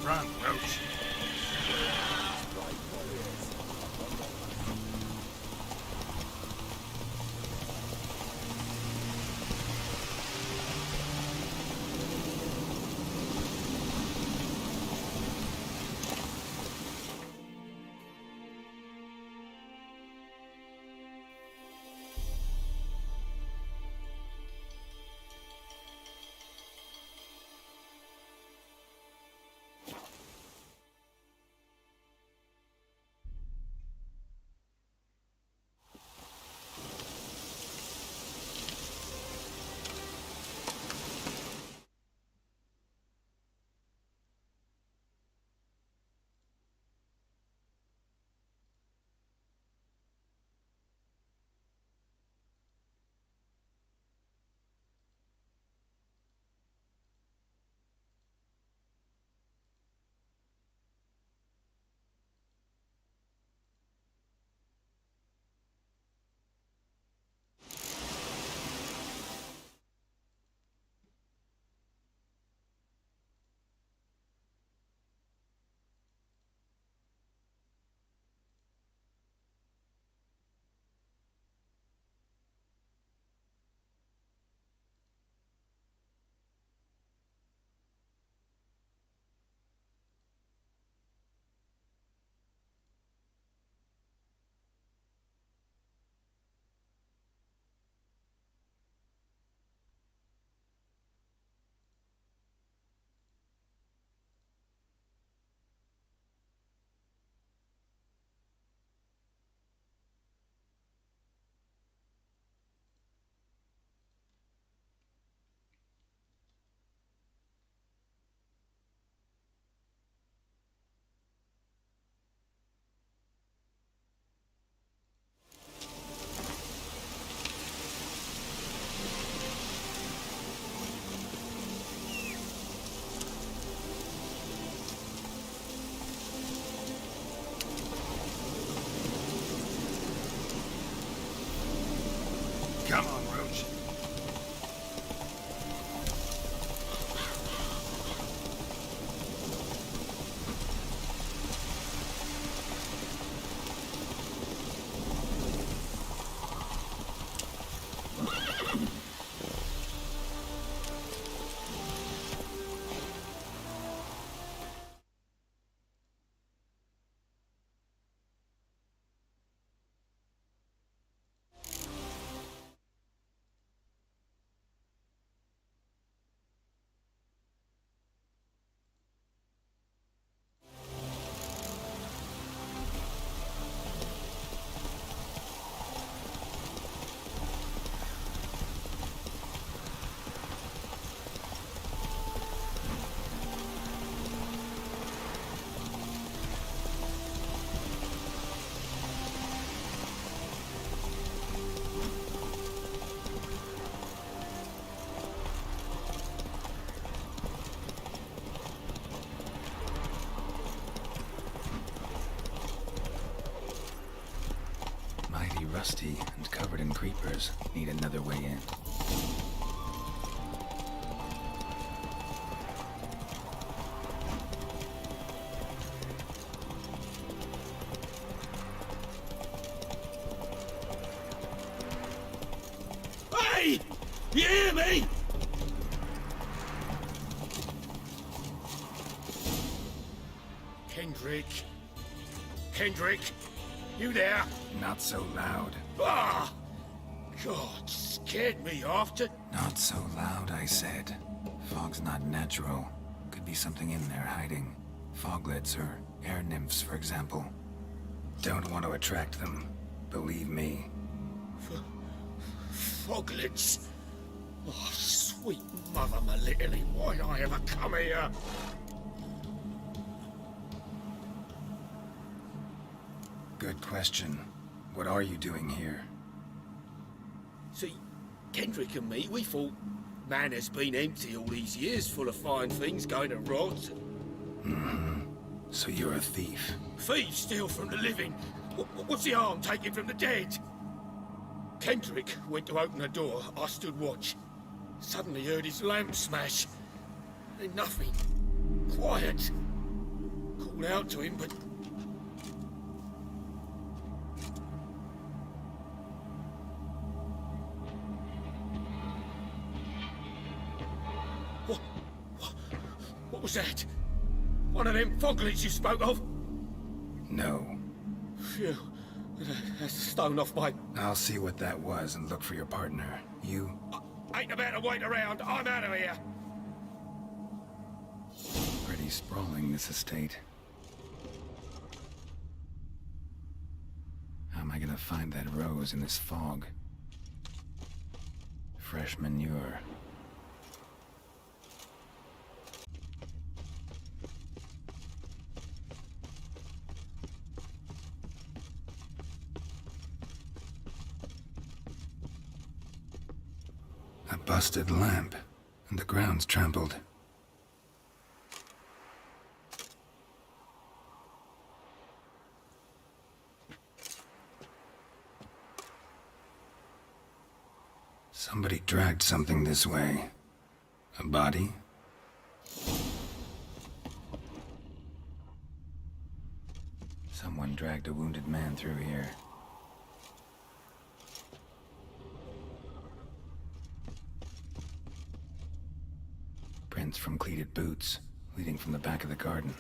Run, Roach. Come on, Roach. Rusty and covered in creepers. Need another way in. Hey! You hear me? Kendrick, you there? Not so loud. Ah! God, scared me off to... Not so loud, I said. Fog's not natural. Could be something in there hiding. Foglets or air nymphs, for example. Don't want to attract them. Believe me. Foglets? Oh, sweet mother, my little, why'd I ever come here? Good question. What are you doing here? See, Kendrick and me, we thought man has been empty all these years, full of fine things going to rot. Mm-hmm. So you're a thief? Thieves steal from the living. What's the harm taken from the dead? Kendrick went to open the door. I stood watch. Suddenly heard his lamp smash. Then nothing. Quiet. call out to him, but... What was that? One of them foglets you spoke of? No. Phew. That's the stone off my... I'll see what that was and look for your partner. You? I ain't about to wait around. I'm out of here. Pretty sprawling, this estate. How am I gonna find that rose in this fog? Fresh manure. A busted lamp, and the ground's trampled. Somebody dragged something this way. A body? Someone dragged a wounded man through here. Prints from cleated boots, leading from the back of the garden.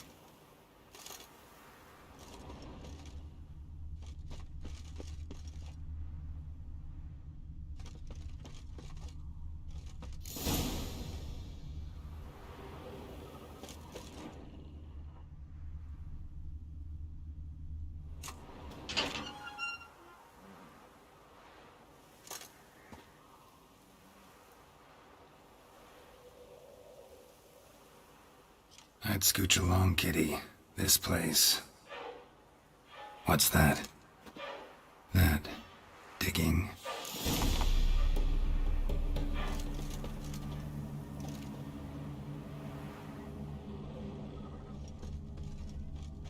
I'd scooch along, kitty. This place. What's that? That. Digging.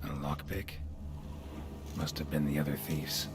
A lockpick? Must have been the other thieves.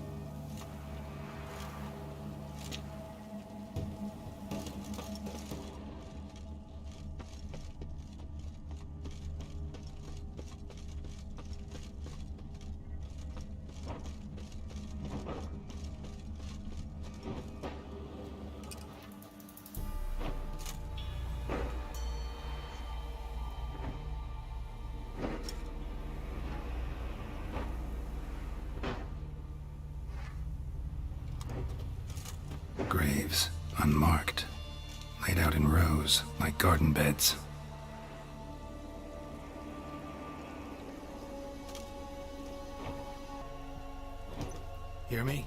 Graves, unmarked, laid out in rows like garden beds. Hear me?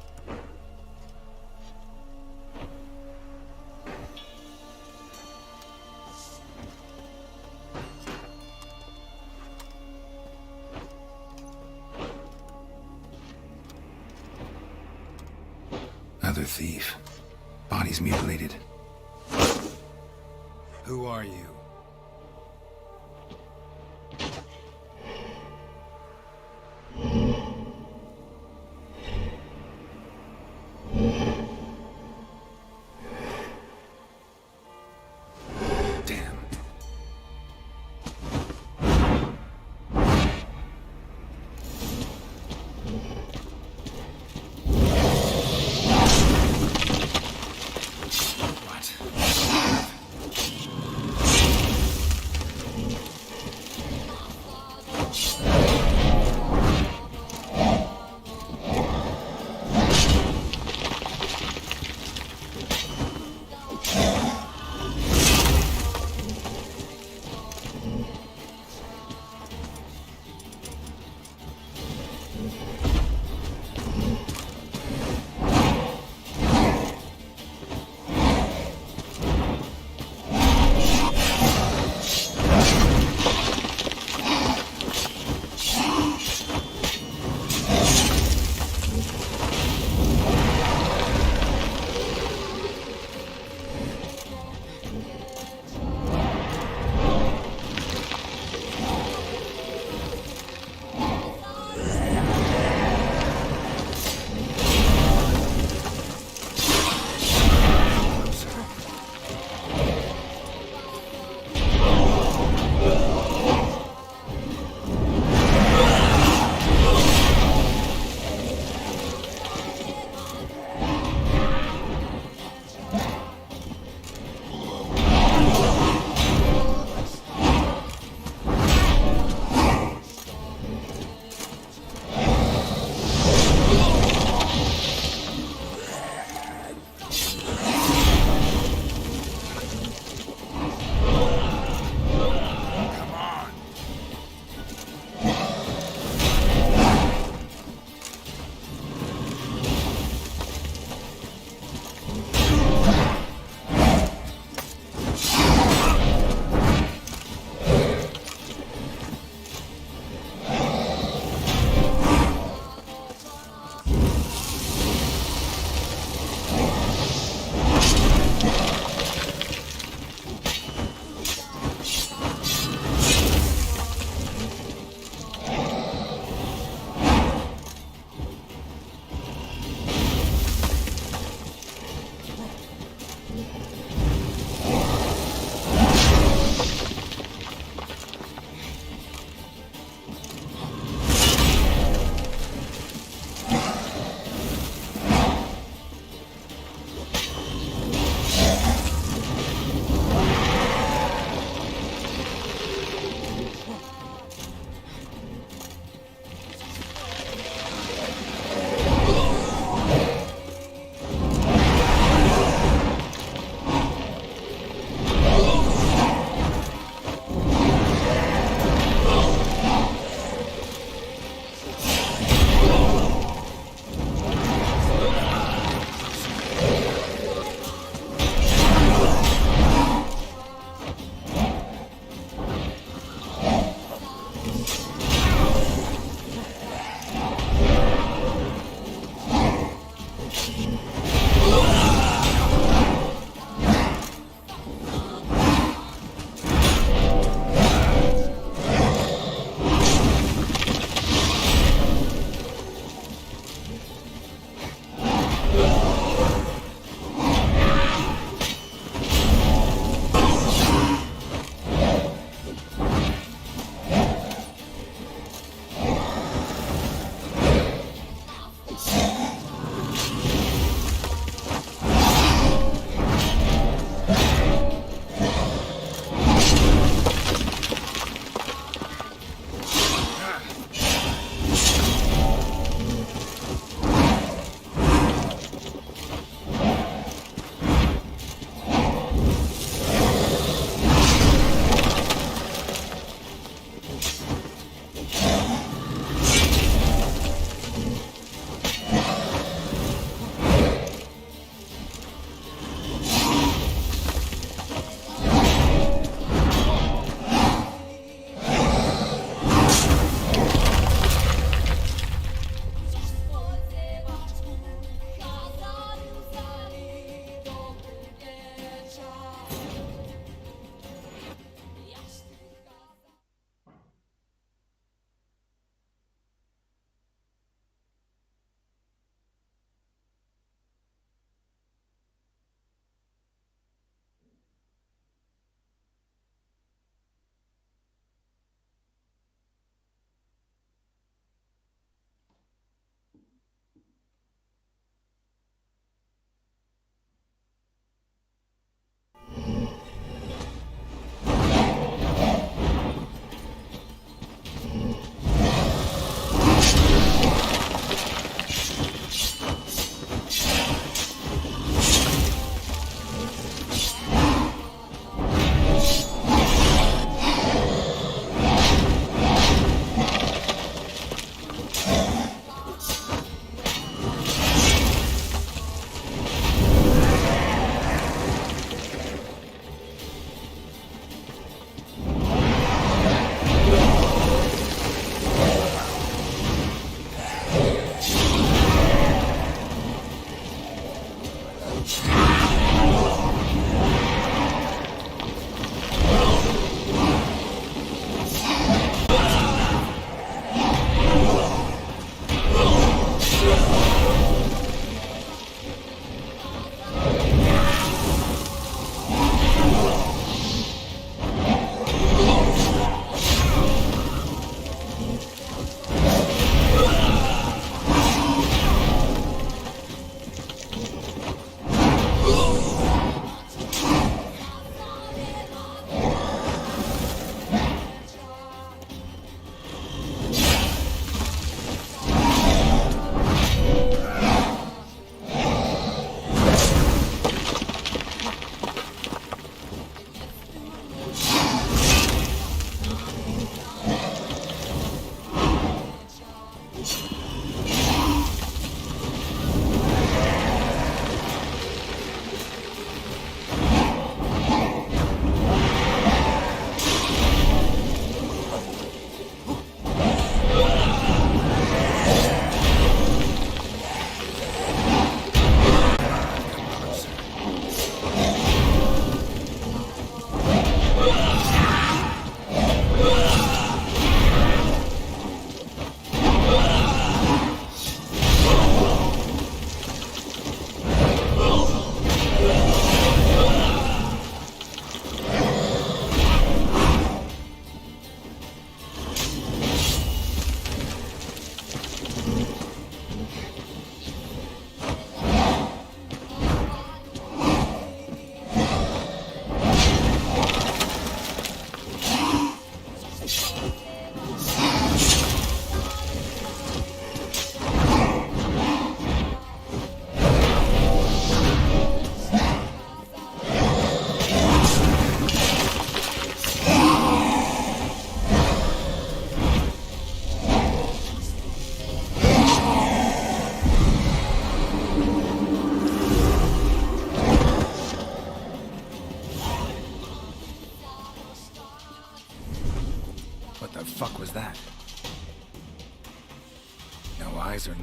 Another thief. Bodies mutilated. Who are you? Damn. What?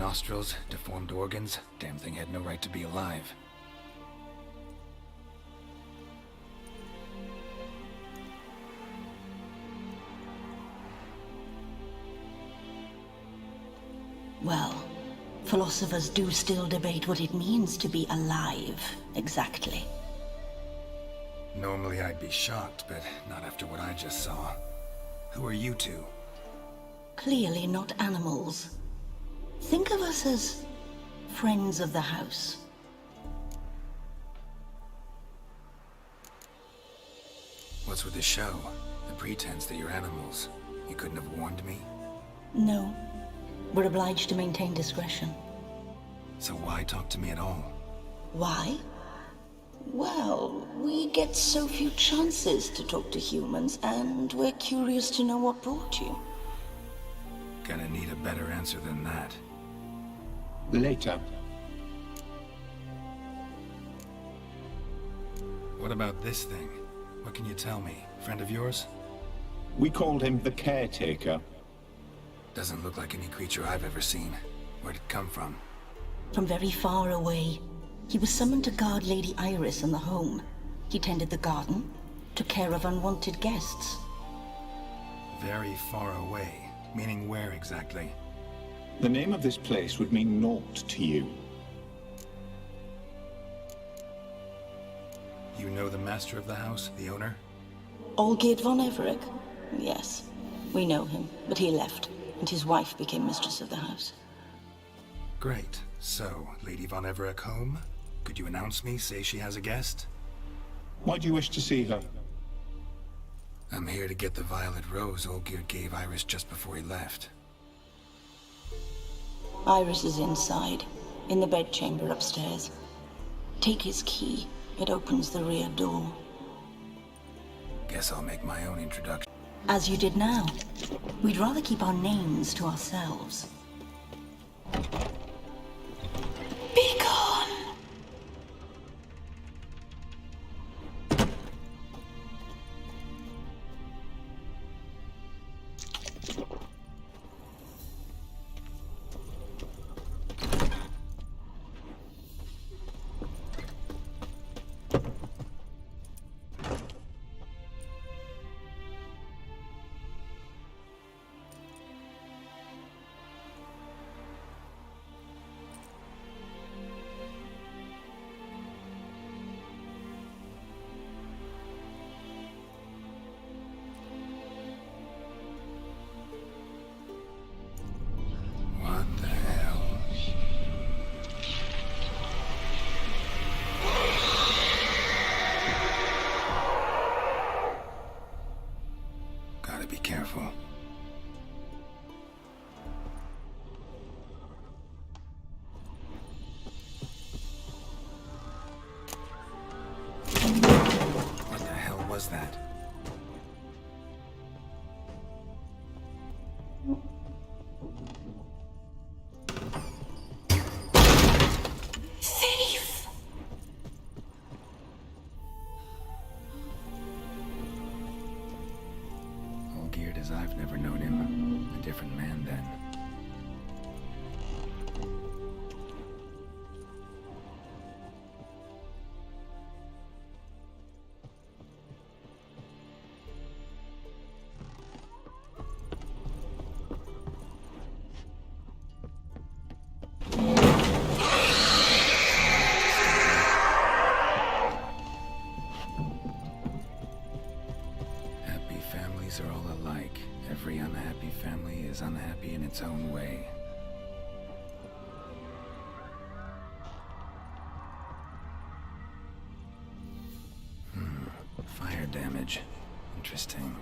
nostrils, deformed organs. Damn thing had no right to be alive. Well, philosophers do still debate what it means to be alive, exactly. Normally I'd be shocked, but not after what I just saw. Who are you two? Clearly not animals. Think of us as friends of the house. What's with the show? The pretense that you're animals. You couldn't have warned me? No. We're obliged to maintain discretion. So why talk to me at all? Why? Well, we get so few chances to talk to humans, and we're curious to know what brought you. Gonna need a better answer than that. Later. What about this thing? What can you tell me? Friend of yours? We called him the Caretaker. Doesn't look like any creature I've ever seen. Where'd it come from? From very far away. He was summoned to guard Lady Iris and the home. He tended the garden, took care of unwanted guests. Very far away. Meaning where exactly? The name of this place would mean naught to you. You know the master of the house, the owner? Olgierd von Everec? Yes, we know him, but he left, and his wife became mistress of the house. Great. So, Lady von Everec home? Could you announce me, say she has a guest? Why do you wish to see her? I'm here to get the violet rose Olgierd gave Iris just before he left. Iris is inside, in the bedchamber upstairs. Take his key. It opens the rear door. Guess I'll make my own introduction. As you did now. We'd rather keep our names to ourselves. Be gone! What the hell? Gotta be careful. What the hell was that? Thief! Olgierd as I've never known him. A different man then. Happy families are all alike. Every unhappy family is unhappy in its own way. Fire damage. Interesting.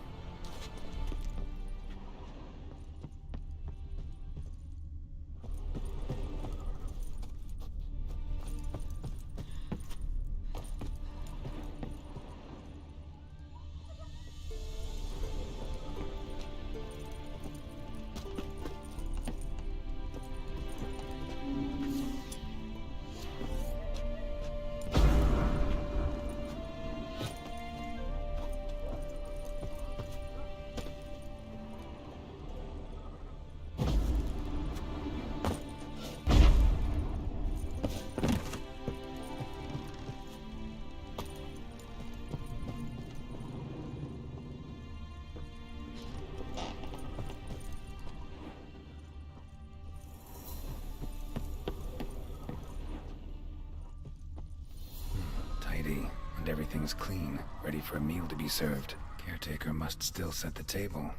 everything's clean, ready for a meal to be served, Caretaker must still set the table.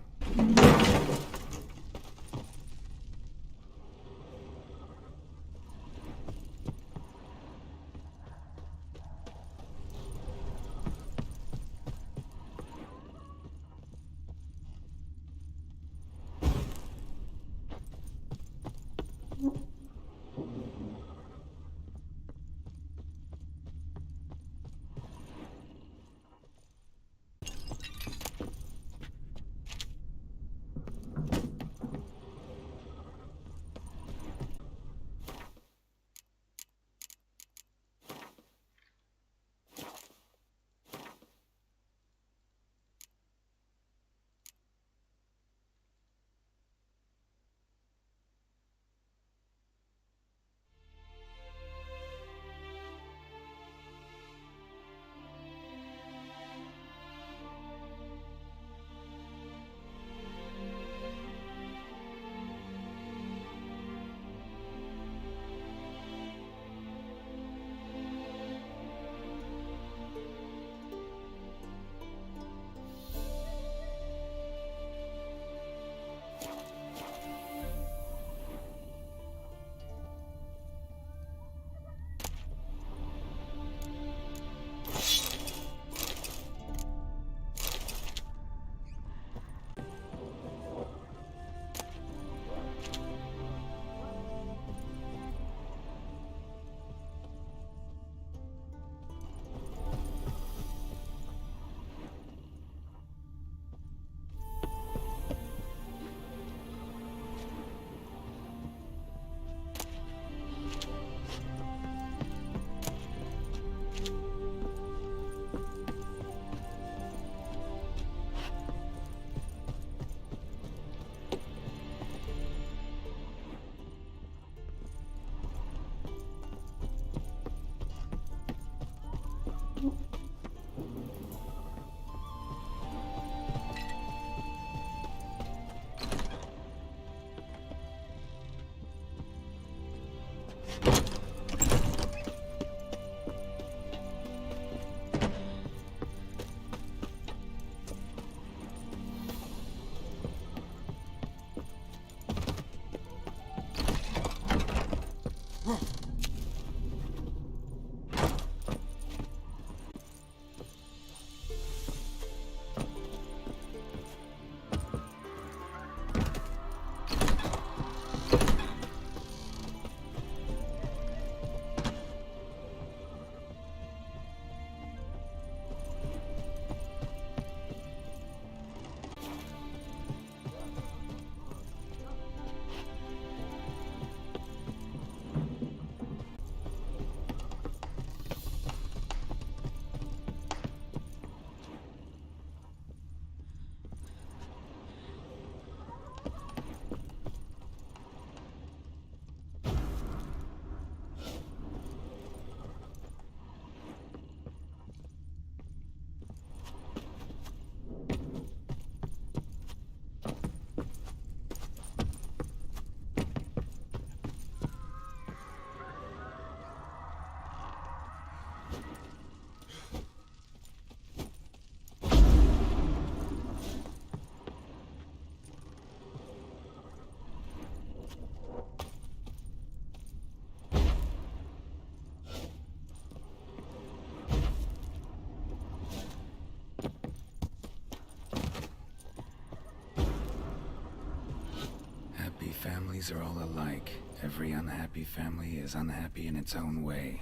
Families are all alike. Every unhappy family is unhappy in its own way.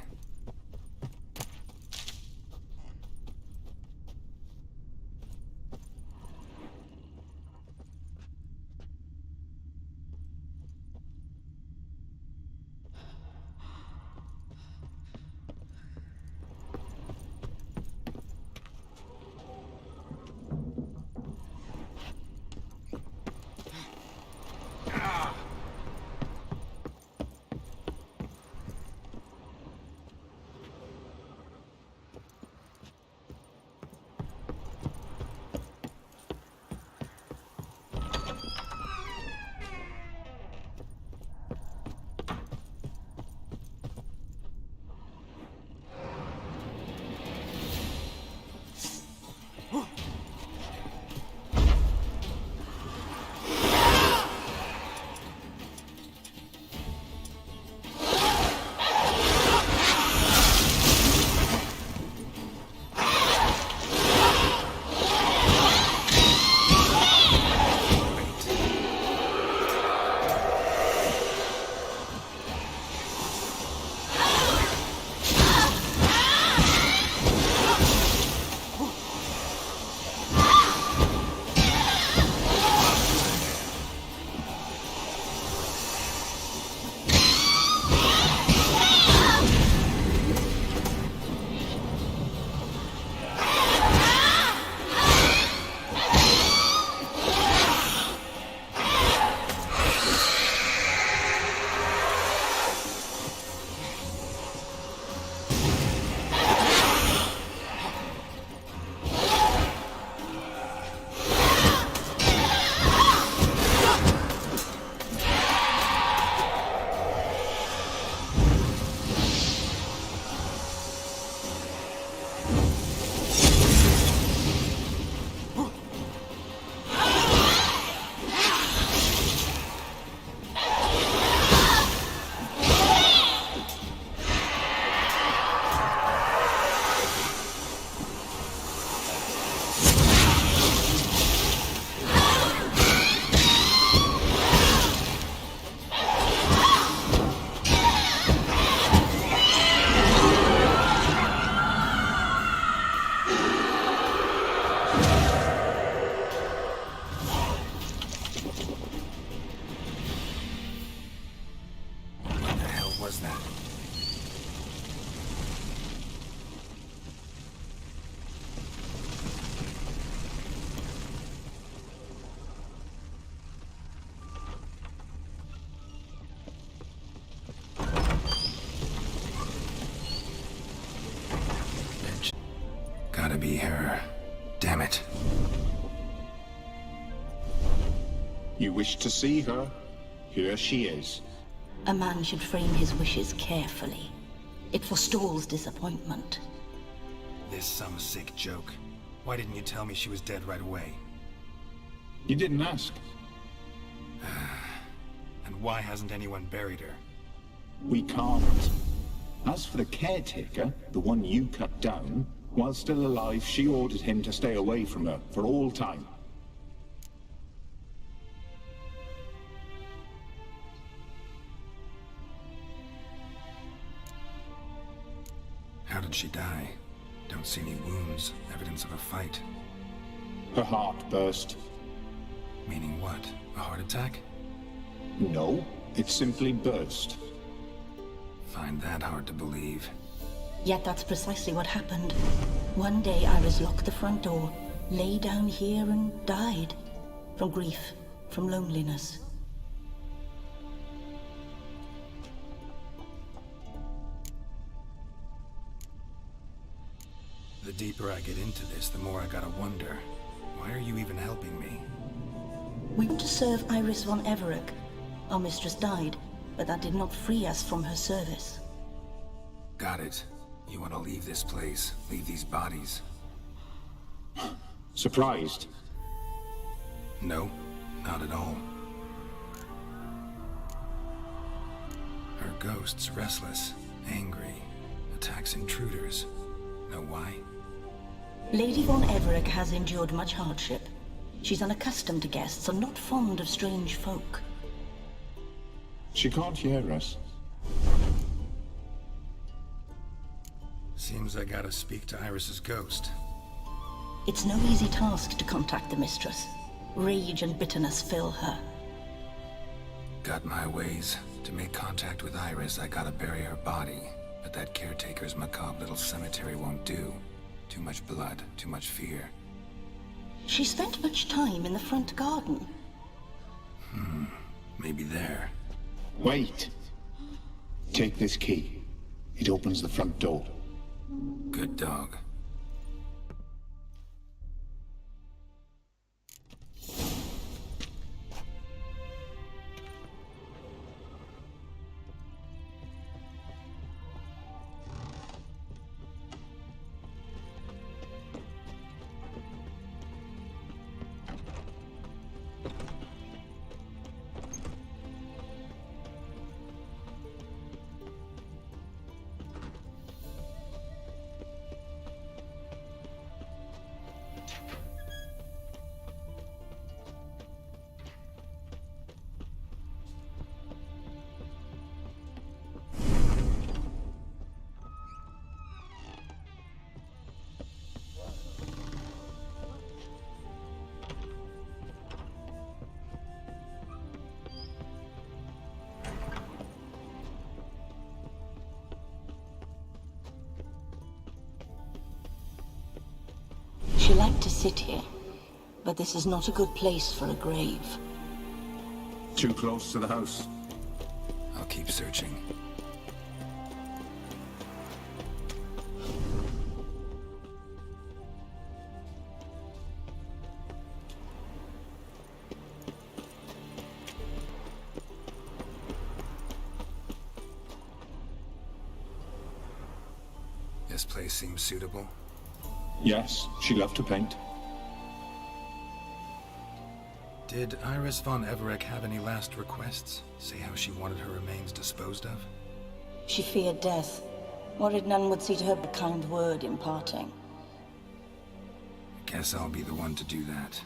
gotta be her. Damn it. You wish to see her? Here she is. A man should frame his wishes carefully. It forestalls disappointment. This some sick joke. Why didn't you tell me she was dead right away? You didn't ask. And why hasn't anyone buried her? We can't. As for the caretaker, the one you cut down, while still alive, she ordered him to stay away from her for all time. How did she die? Don't see any wounds, evidence of a fight. Her heart burst. Meaning what? A heart attack? No, it simply burst. Find that hard to believe. Yet that's precisely what happened. One day Iris locked the front door, lay down here and died. From grief, from loneliness. The deeper I get into this, the more I gotta wonder. Why are you even helping me? We went to serve Iris von Everett. Our mistress died, but that did not free us from her service. Got it. You want to leave this place, leave these bodies? Surprised? No, not at all. Her ghost's restless, angry, attacks intruders. Know why? Lady von Everett has endured much hardship. She's unaccustomed to guests and not fond of strange folk. She can't hear us. Seems I gotta speak to Iris's ghost. It's no easy task to contact the mistress. Rage and bitterness fill her. Got my ways. To make contact with Iris, I gotta bury her body. But that caretaker's macabre little cemetery won't do. Too much blood, too much fear. She spent much time in the front garden. Maybe there. Wait. Take this key. It opens the front door. Good dog. She liked to sit here, but this is not a good place for a grave. Too close to the house. I'll keep searching. This place seems suitable. Yes, she loved to paint. Did Iris von Everett have any last requests? Say how she wanted her remains disposed of? She feared death, worried none would see to her a kind word in parting. Guess I'll be the one to do that.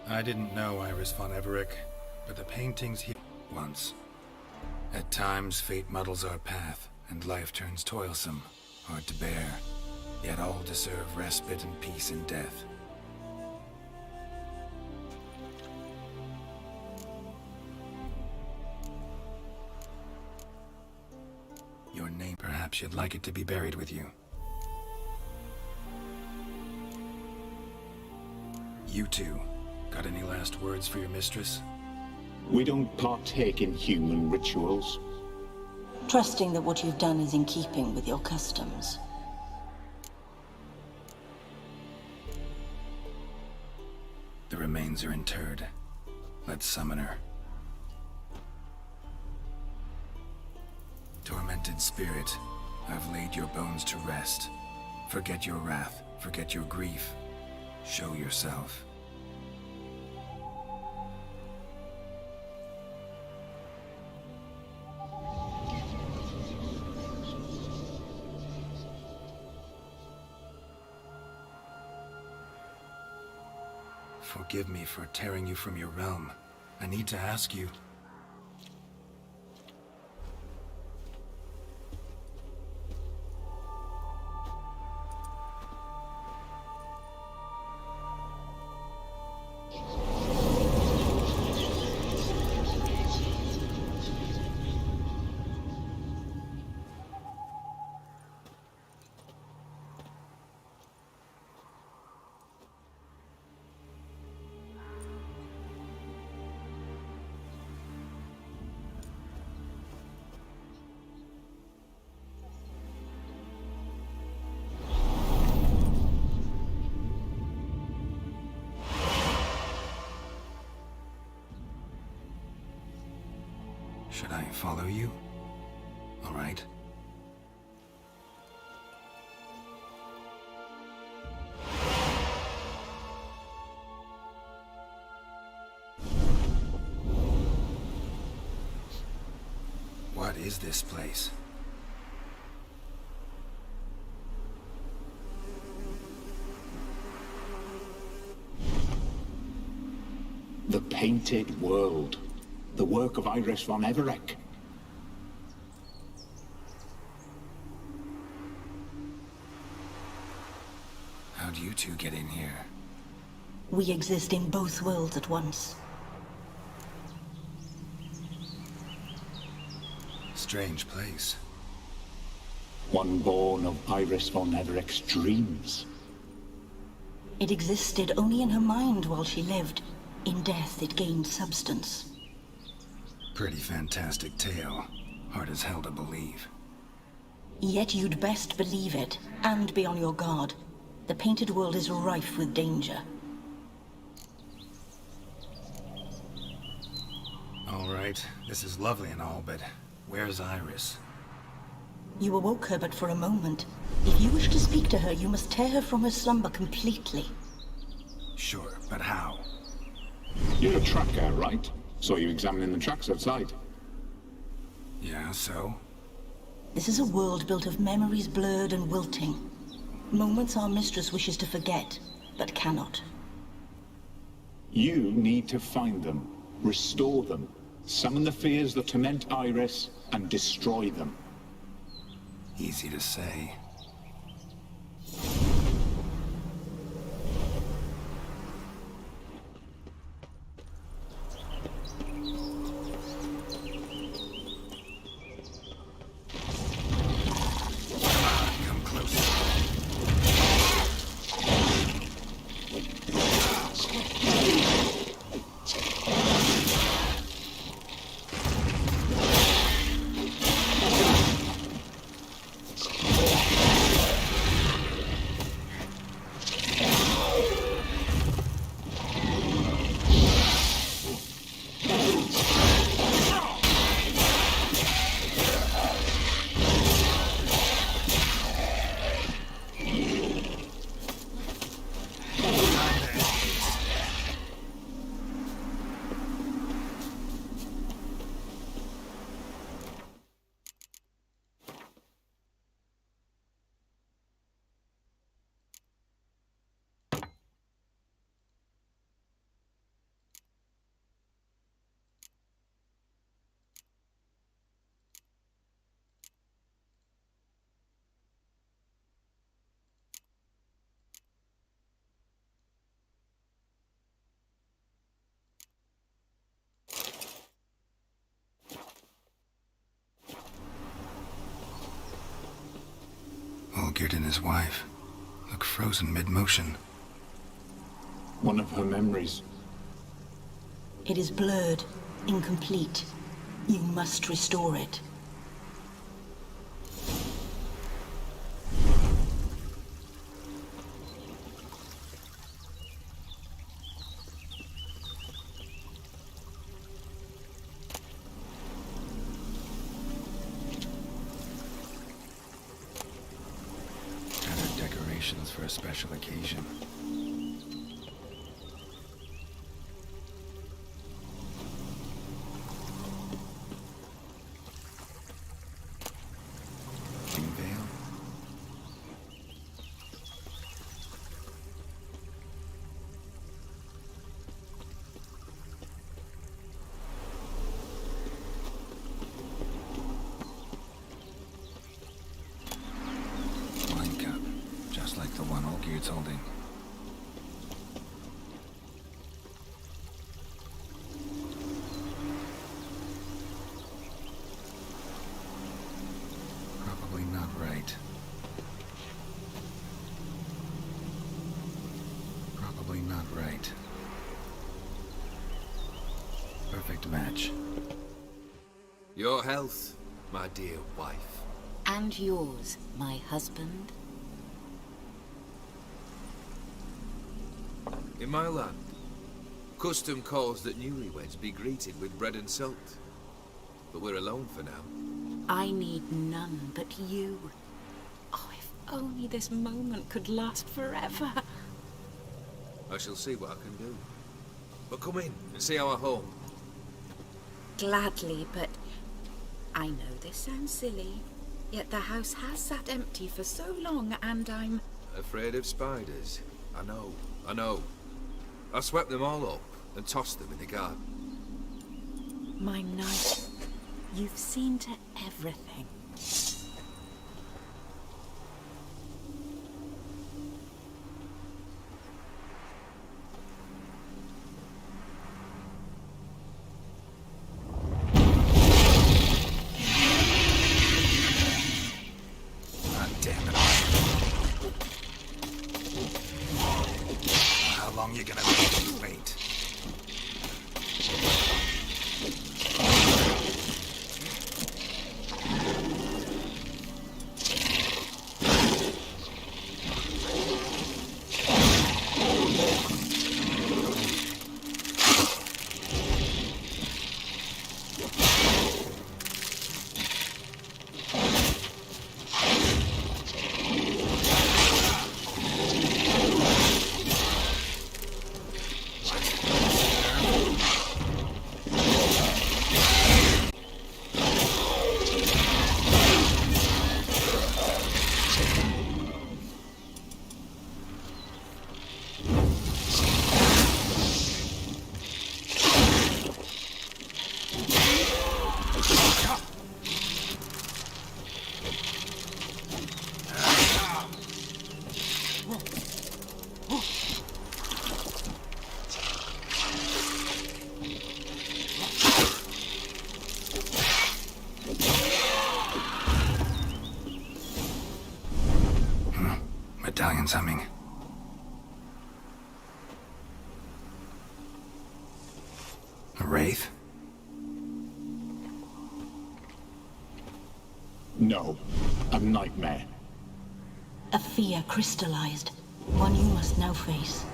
I didn't know Iris von Everett, but the paintings he once. At times, fate muddles our path, and life turns toilsome, hard to bear. Yet all deserve respite and peace in death. Your name, perhaps you'd like it to be buried with you. You two, got any last words for your mistress? We don't partake in human rituals. Trusting that what you've done is in keeping with your customs. The remains are interred. Let's summon her. Tormented spirit, I've laid your bones to rest. Forget your wrath, forget your grief. Show yourself. Forgive me for tearing you from your realm. I need to ask you. Should I follow you? All right. What is this place? The Painted World. The work of Iris von Everec. How do you two get in here? We exist in both worlds at once. Strange place. One born of Iris von Everec's dreams. It existed only in her mind while she lived. In death, it gained substance. Pretty fantastic tale. Hard as hell to believe. Yet you'd best believe it, and be on your guard. The Painted World is rife with danger. All right, this is lovely and all, but where's Iris? You awoke her but for a moment. If you wish to speak to her, you must tear her from her slumber completely. Sure, but how? You're a tracker, right? Saw you examining the tracks outside. Yeah, so? This is a world built of memories blurred and wilting. Moments our mistress wishes to forget, but cannot. You need to find them, restore them, summon the fears that torment Iris, and destroy them. Easy to say. Come closer. Olgierd and his wife look frozen mid-motion. One of her memories. It is blurred, incomplete. You must restore it. Gathered decorations for a special occasion. Like the one Olgierd's holding. Probably not right. Probably not right. Perfect match. Your health, my dear wife. And yours, my husband. In my land, custom calls that newlyweds be greeted with bread and salt. But we're alone for now. I need none but you. Oh, if only this moment could last forever. I shall see what I can do. But come in and see our home. Gladly, but I know this sounds silly, yet the house has sat empty for so long, and I'm... Afraid of spiders. I know. I swept them all up and tossed them in the garden. My knight, you've seen to everything. God damn it. How long you gonna make me wait? Medallion's humming. A wraith? No, a nightmare. A fear crystallized, one you must now face.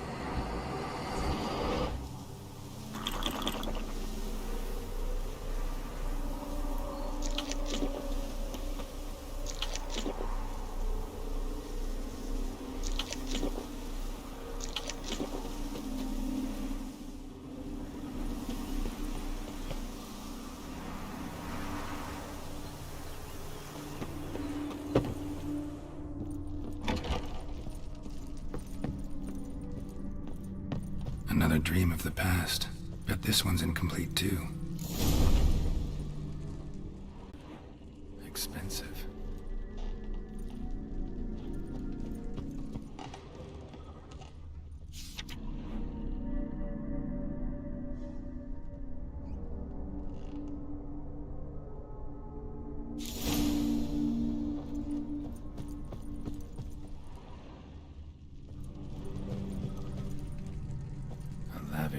Another dream of the past. Bet this one's incomplete too. Expensive.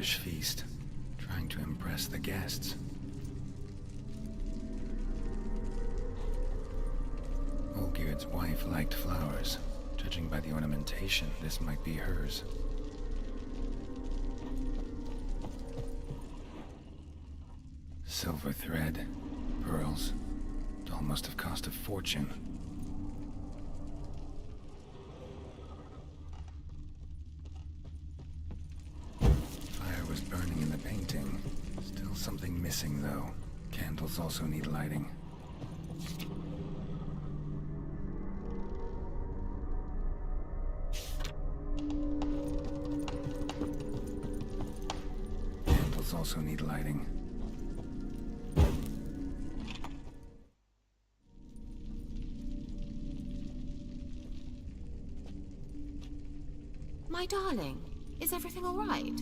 lavish feast, trying to impress the guests. Olgierd's wife liked flowers. Judging by the ornamentation, this might be hers. Silver thread, pearls. Doll must have cost a fortune. Fire was burning in the painting. Still something missing, though. Candles also need lighting. Candles also need lighting. My darling, is everything all right?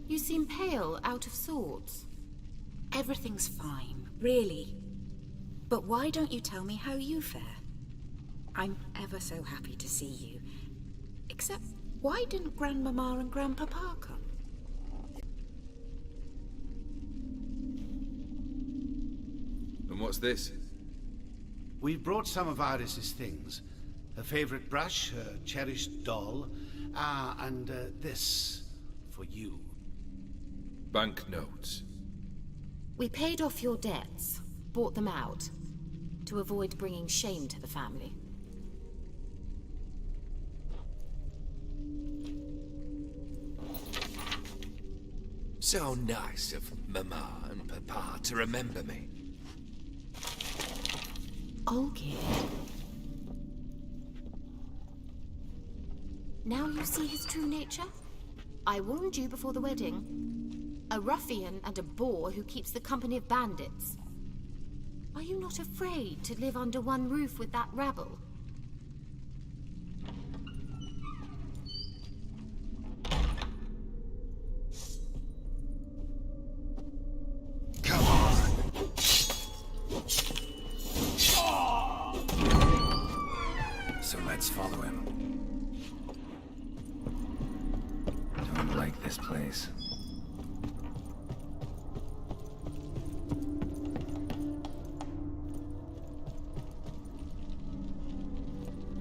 You seem pale, out of sorts. Everything's fine, really. But why don't you tell me how you fare? I'm ever so happy to see you. Except, why didn't Grandmama and Grandpapa come? And what's this? We've brought some of Iris's things. Her favorite brush, her cherished doll, and this for you. Banknotes. We paid off your debts, bought them out, to avoid bringing shame to the family. So nice of Mama and Papa to remember me. Olgierd. Now you see his true nature? I warned you before the wedding. A ruffian and a boor who keeps the company of bandits. Are you not afraid to live under one roof with that rabble? Come on! So let's follow him. Don't like this place.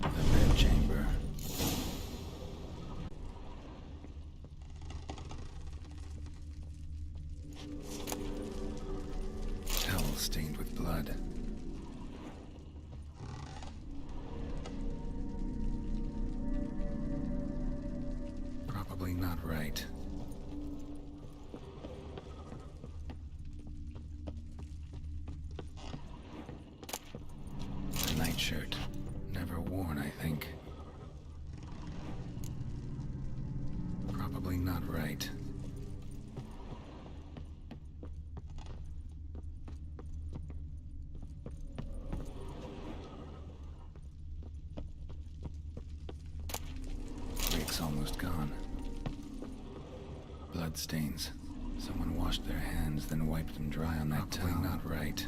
The bed chamber. Towel stained with blood. Probably not right. A nightshirt. Never worn, I think. Probably not right. Wig's almost gone. Blood stains. Someone washed their hands, then wiped them dry on that towel. Probably not right.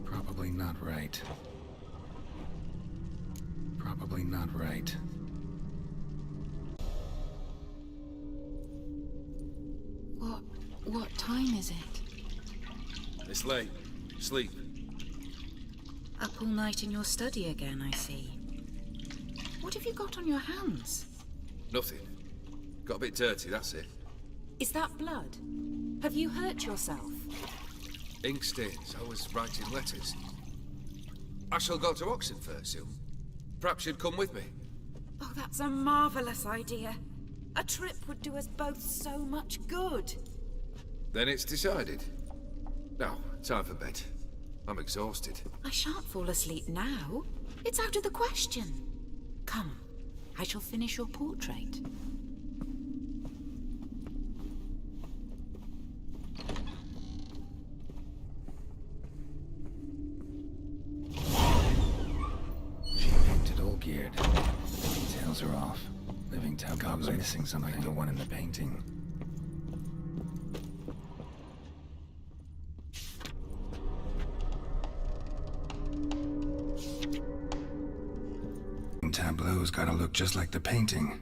Probably not right. Probably not right. What time is it? It's late. Sleep. Up all night in your study again, I see. What have you got on your hands? Nothing. Got a bit dirty, that's it. Is that blood? Have you hurt yourself? Ink stains. I was writing letters. I shall go to Oxenfurt soon. Perhaps you'd come with me. Oh, that's a marvellous idea. A trip would do us both so much good. Then it's decided. Now, time for bed. I'm exhausted. I shan't fall asleep now. It's out of the question. Come, I shall finish your portrait. She painted all geared. The details are off. Living tableau's missing something, the one in the painting. Tableau's gotta look just like the painting.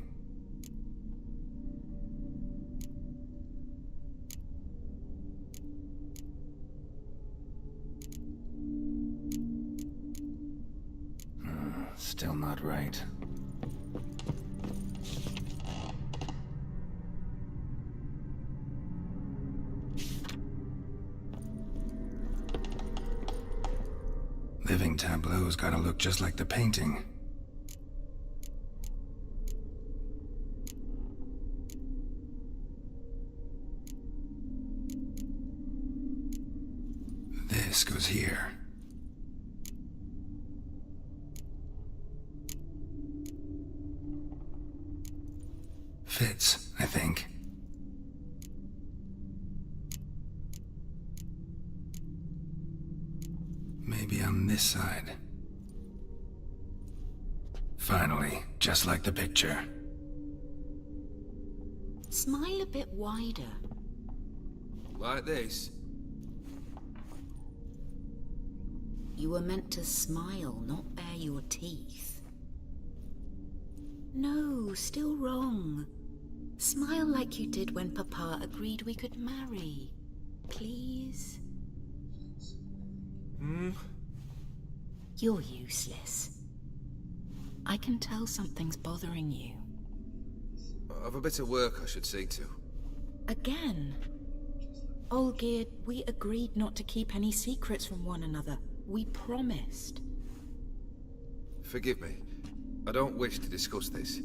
Still not right. Living tableau's gotta look just like the painting. This goes here. Fits, I think. Maybe on this side. Finally, just like the picture. Smile a bit wider. Like this. You were meant to smile, not bare your teeth. No, still wrong. Smile like you did when Papa agreed we could marry. Please? You're useless. I can tell something's bothering you. I've a bit of work I should see to. Again? Olgierd, we agreed not to keep any secrets from one another. We promised. Forgive me. I don't wish to discuss this.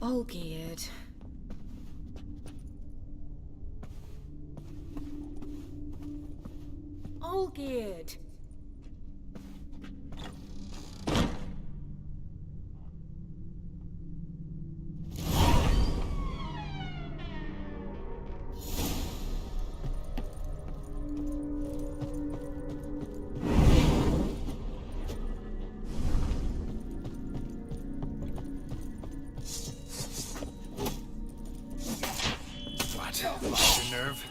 Olgierd. Olgierd! Lost your nerve?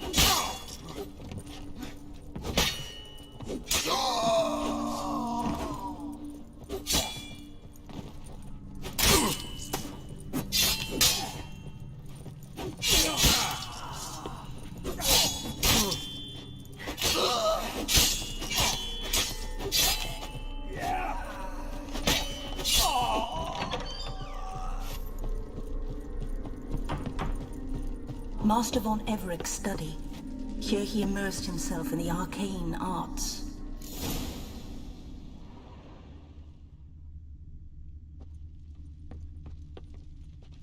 Master von Everett's study. Here he immersed himself in the arcane arts.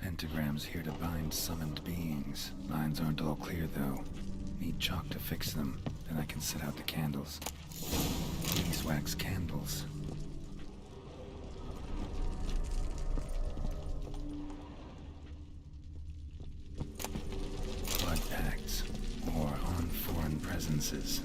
Pentagrams here to bind summoned beings. Lines aren't all clear, though. Need chalk to fix them, then I can set out the candles. Beeswax candles. Blood pacts, or on foreign presences.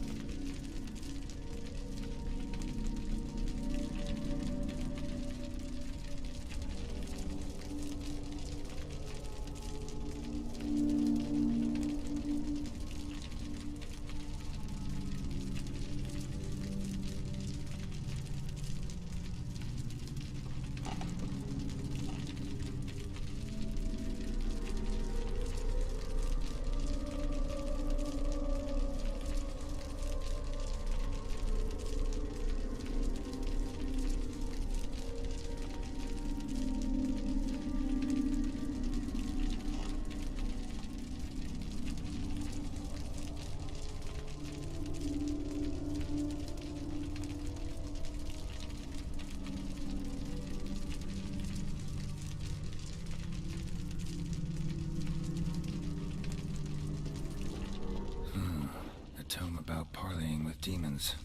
demons.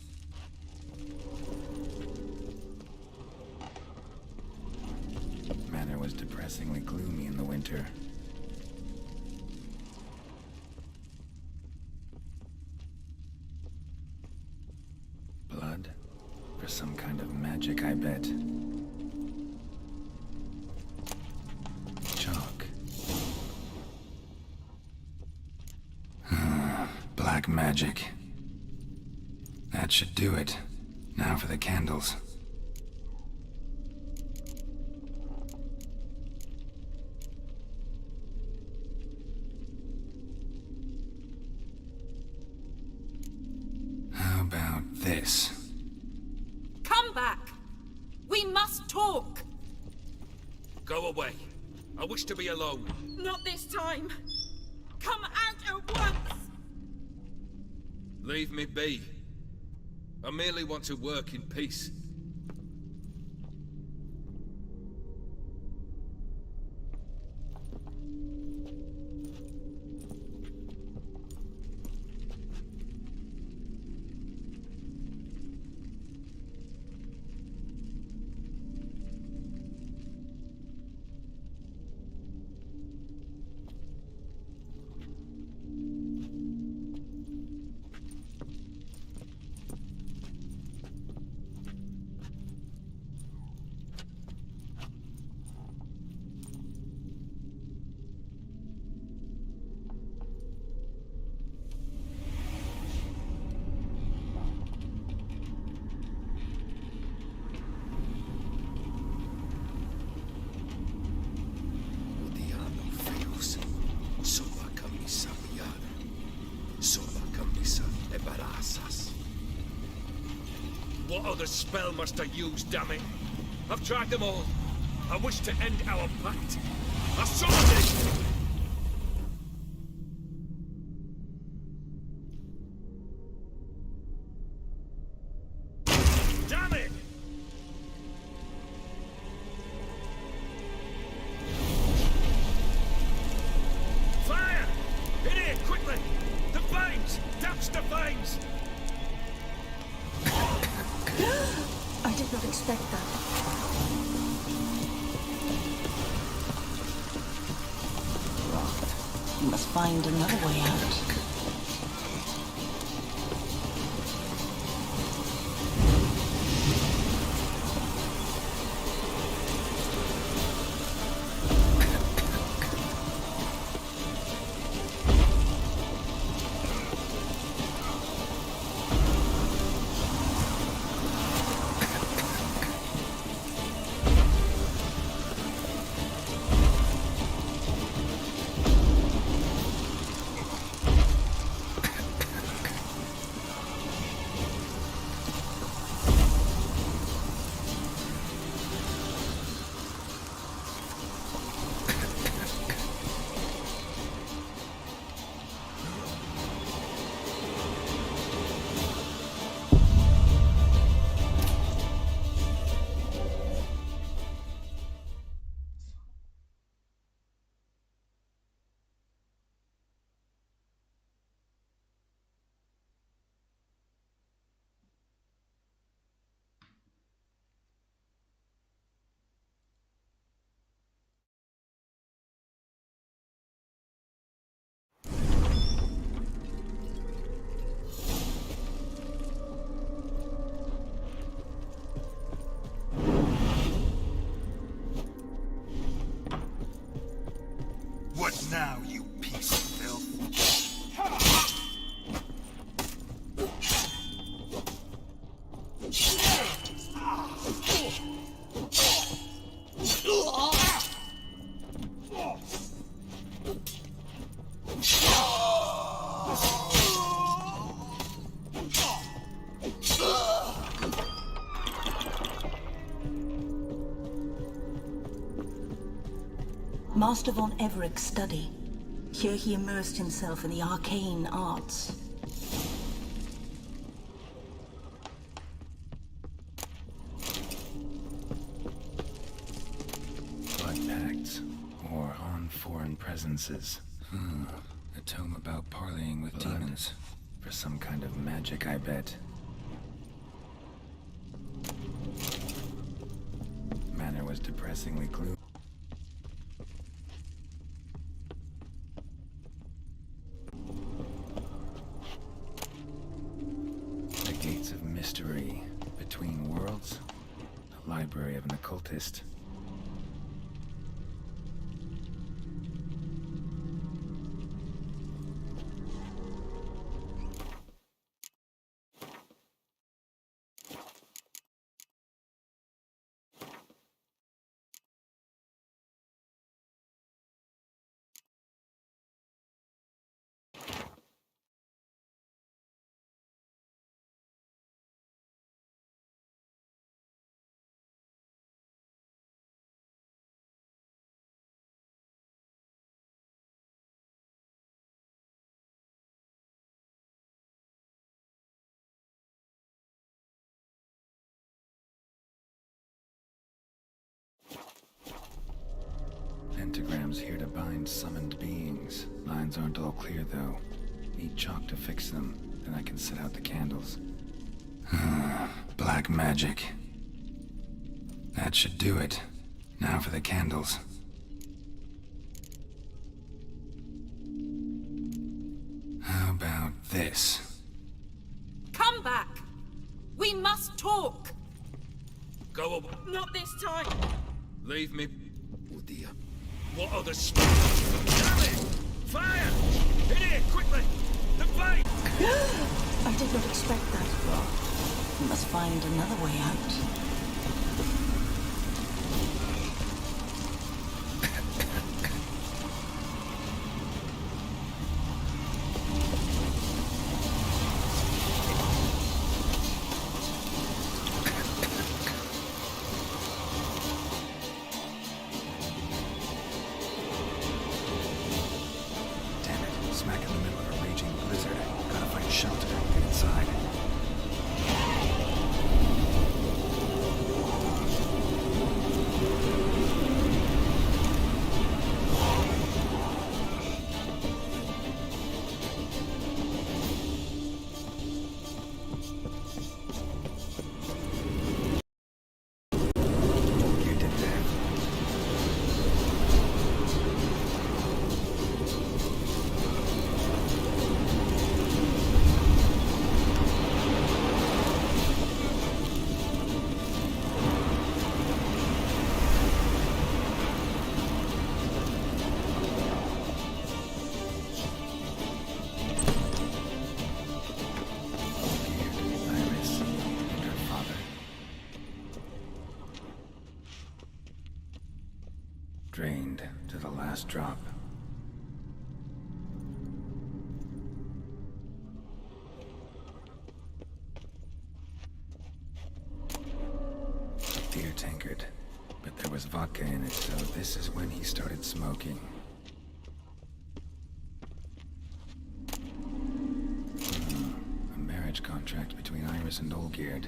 Manor was depressingly gloomy in the winter. Blood? For some kind of magic, I bet. Chalk. Black magic. That should do it. Now for the candles. How about this? Come back! We must talk! Go away. I wish to be alone. Not this time! Come out at once! Leave me be. I merely want to work in peace. What other spell must I use, damn it? I've tried them all. I wish to end our pact. I summoned it! Damn it! Fire! In here, quickly! The veins! Douse the veins! I did not expect that. You must find another way out. What now, you piece of filth? Master von Everett's study. Here he immersed himself in the arcane arts. Blood pacts, or on foreign presences. A tome about parleying with demons. For some kind of magic, I bet. was depressingly gloomy. The gates of mystery between worlds. The library of an occultist. Pentagrams here to bind summoned beings. Lines aren't all clear, though. Need chalk to fix them, then I can set out the candles. Black magic. That should do it. Now for the candles. How about this? Come back! We must talk! Go up. Not this time! Leave me. Oh dear. What are the spells? Damn it! Fire! In here, quickly! The flame! I did not expect that. We must find another way out. Smack in the middle of a raging blizzard. Gotta find shelter and get inside. You did that. Iris and her father. Drained to the last drop. Beer tankard, but there was vodka in it, so this is when he started smoking. A marriage contract between Iris and Olgierd.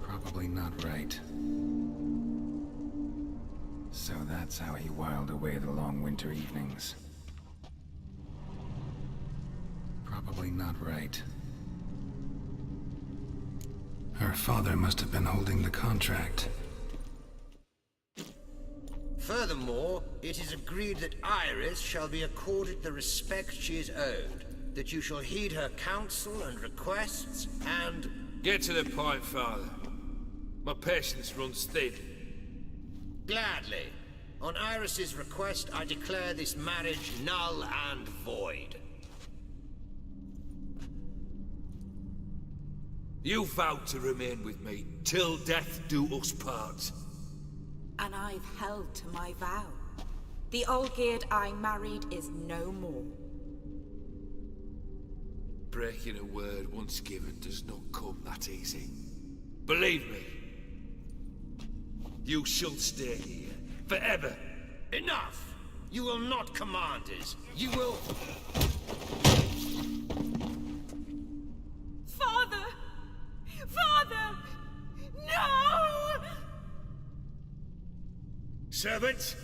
Probably not right. So that's how he whiled away the long winter evenings. Probably not right. Her father must have been holding the contract. Furthermore, it is agreed that Iris shall be accorded the respect she is owed, that you shall heed her counsel and requests, and... Get to the point, Father. My patience runs thin. Gladly. On Iris's request, I declare this marriage null and void. You vowed to remain with me till death do us part. And I've held to my vow. The Olgierd I married is no more. breaking a word once given does not come that easy. Believe me, you shall stay here forever. Enough! You will not command us. You will... Father! Father! No! Servants,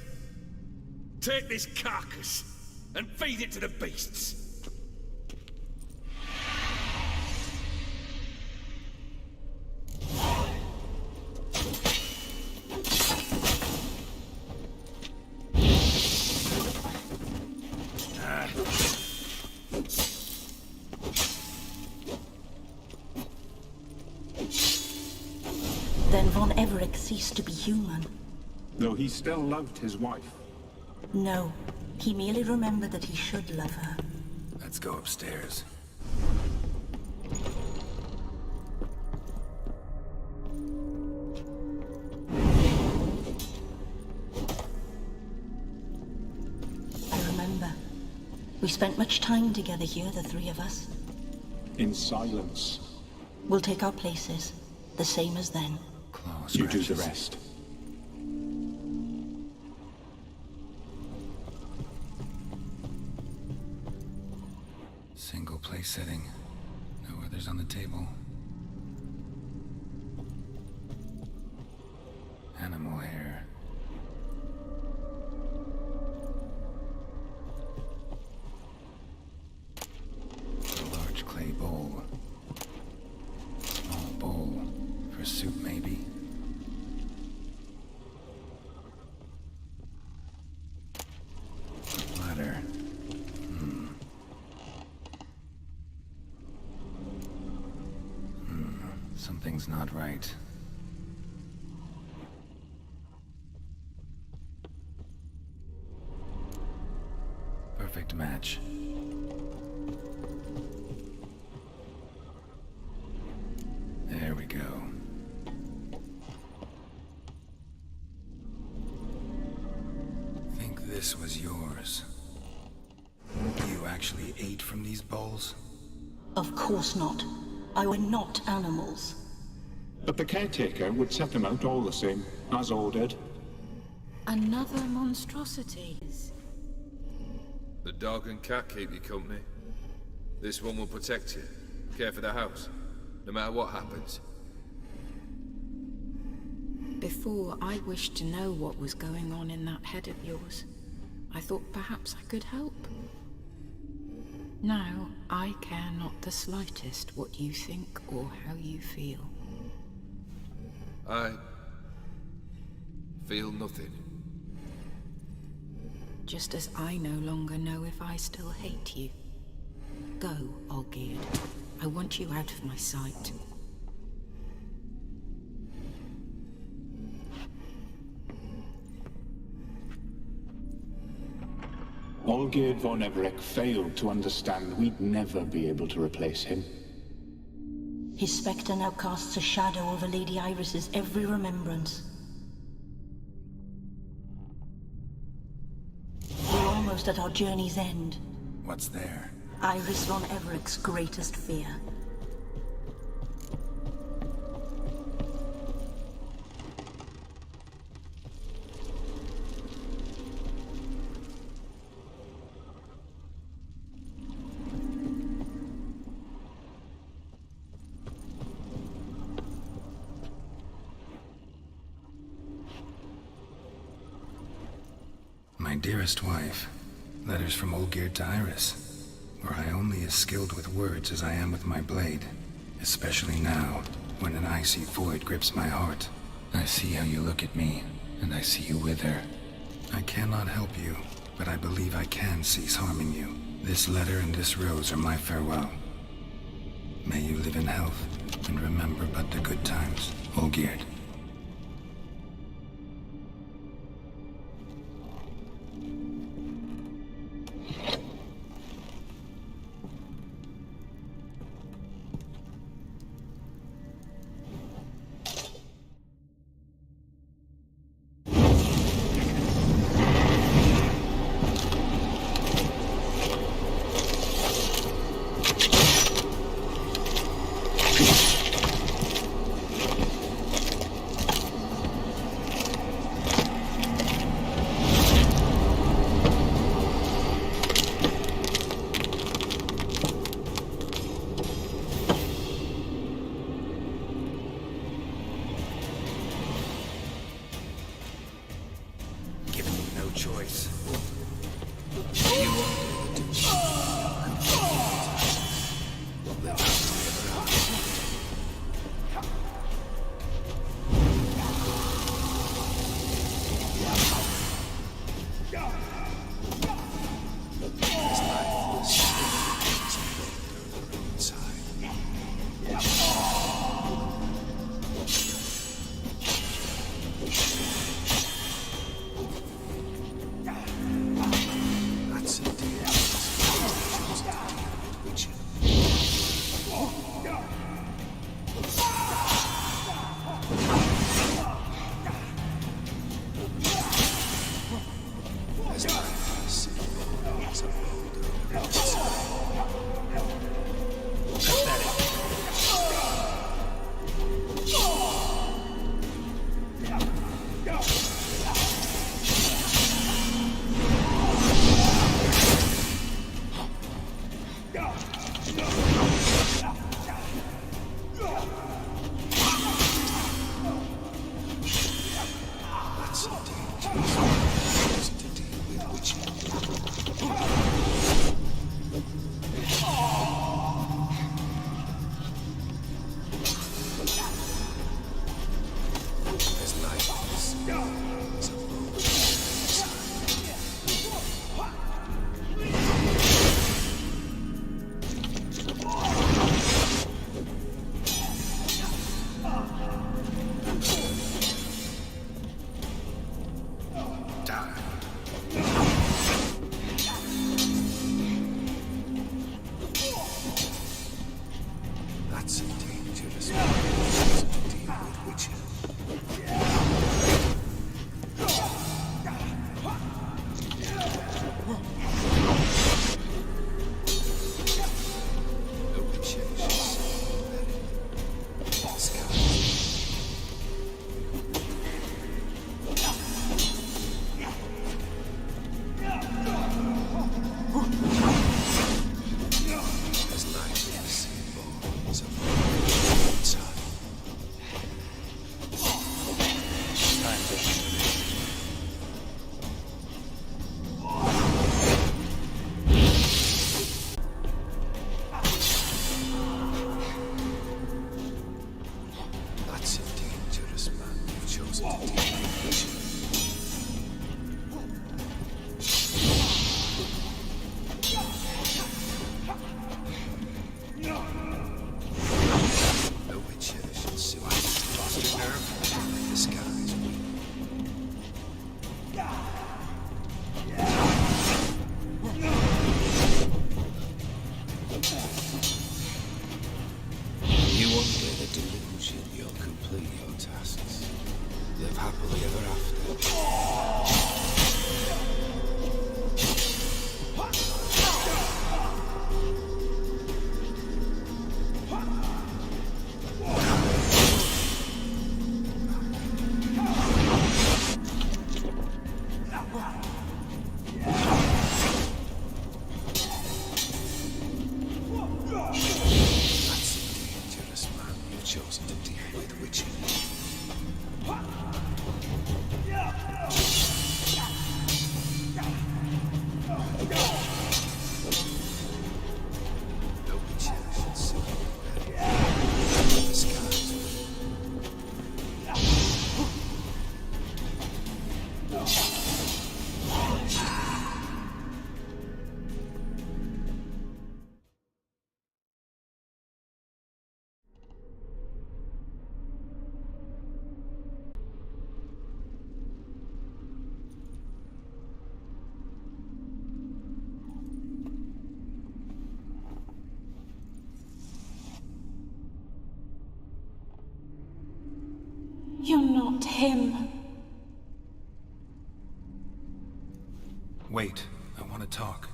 take this carcass and feed it to the beasts. Then Von Everett ceased to be human. Though he still loved his wife. No, he merely remembered that he should love her. Let's go upstairs. I remember. We spent much time together here, the three of us. In silence. We'll take our places, the same as then. Claw You do the scratches. rest. Single place setting. No others on the table. Animal hair. A large clay bowl. Small bowl. For soup, maybe. Ladder. Something's not right. Perfect match. There we go. Think this was yours. You actually ate from these bowls? Of course not. I were not animals. But the caretaker would set them out all the same, as ordered. Another monstrosity. The dog and cat keep you company. This one will protect you, care for the house, no matter what happens. Before, I wished to know what was going on in that head of yours. I thought perhaps I could help. Now, I care not the slightest what you think or how you feel. I feel nothing. Just as I no longer know if I still hate you. Go, Olgierd. I want you out of my sight. Olgierd von Everett failed to understand we'd never be able to replace him. His spectre now casts a shadow over Lady Iris's every remembrance. We're almost at our journey's end. What's there? Iris von Everett's greatest fear. My dearest wife, letters from Olgierd to Iris. Were I only as skilled with words as I am with my blade, especially now, when an icy void grips my heart. I see how you look at me, and I see you wither. I cannot help you, but I believe I can cease harming you. This letter and this rose are my farewell. May you live in health, and remember but the good times, Olgierd. You're not him. Wait, I want to talk.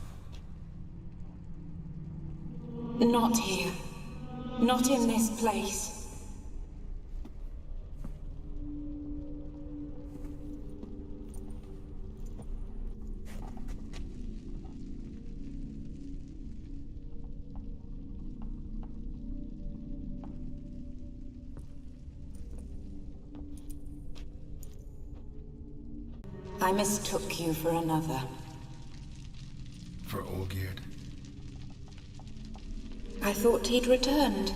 Not here. Not in this place. I mistook you for another. For Olgierd? I thought he'd returned.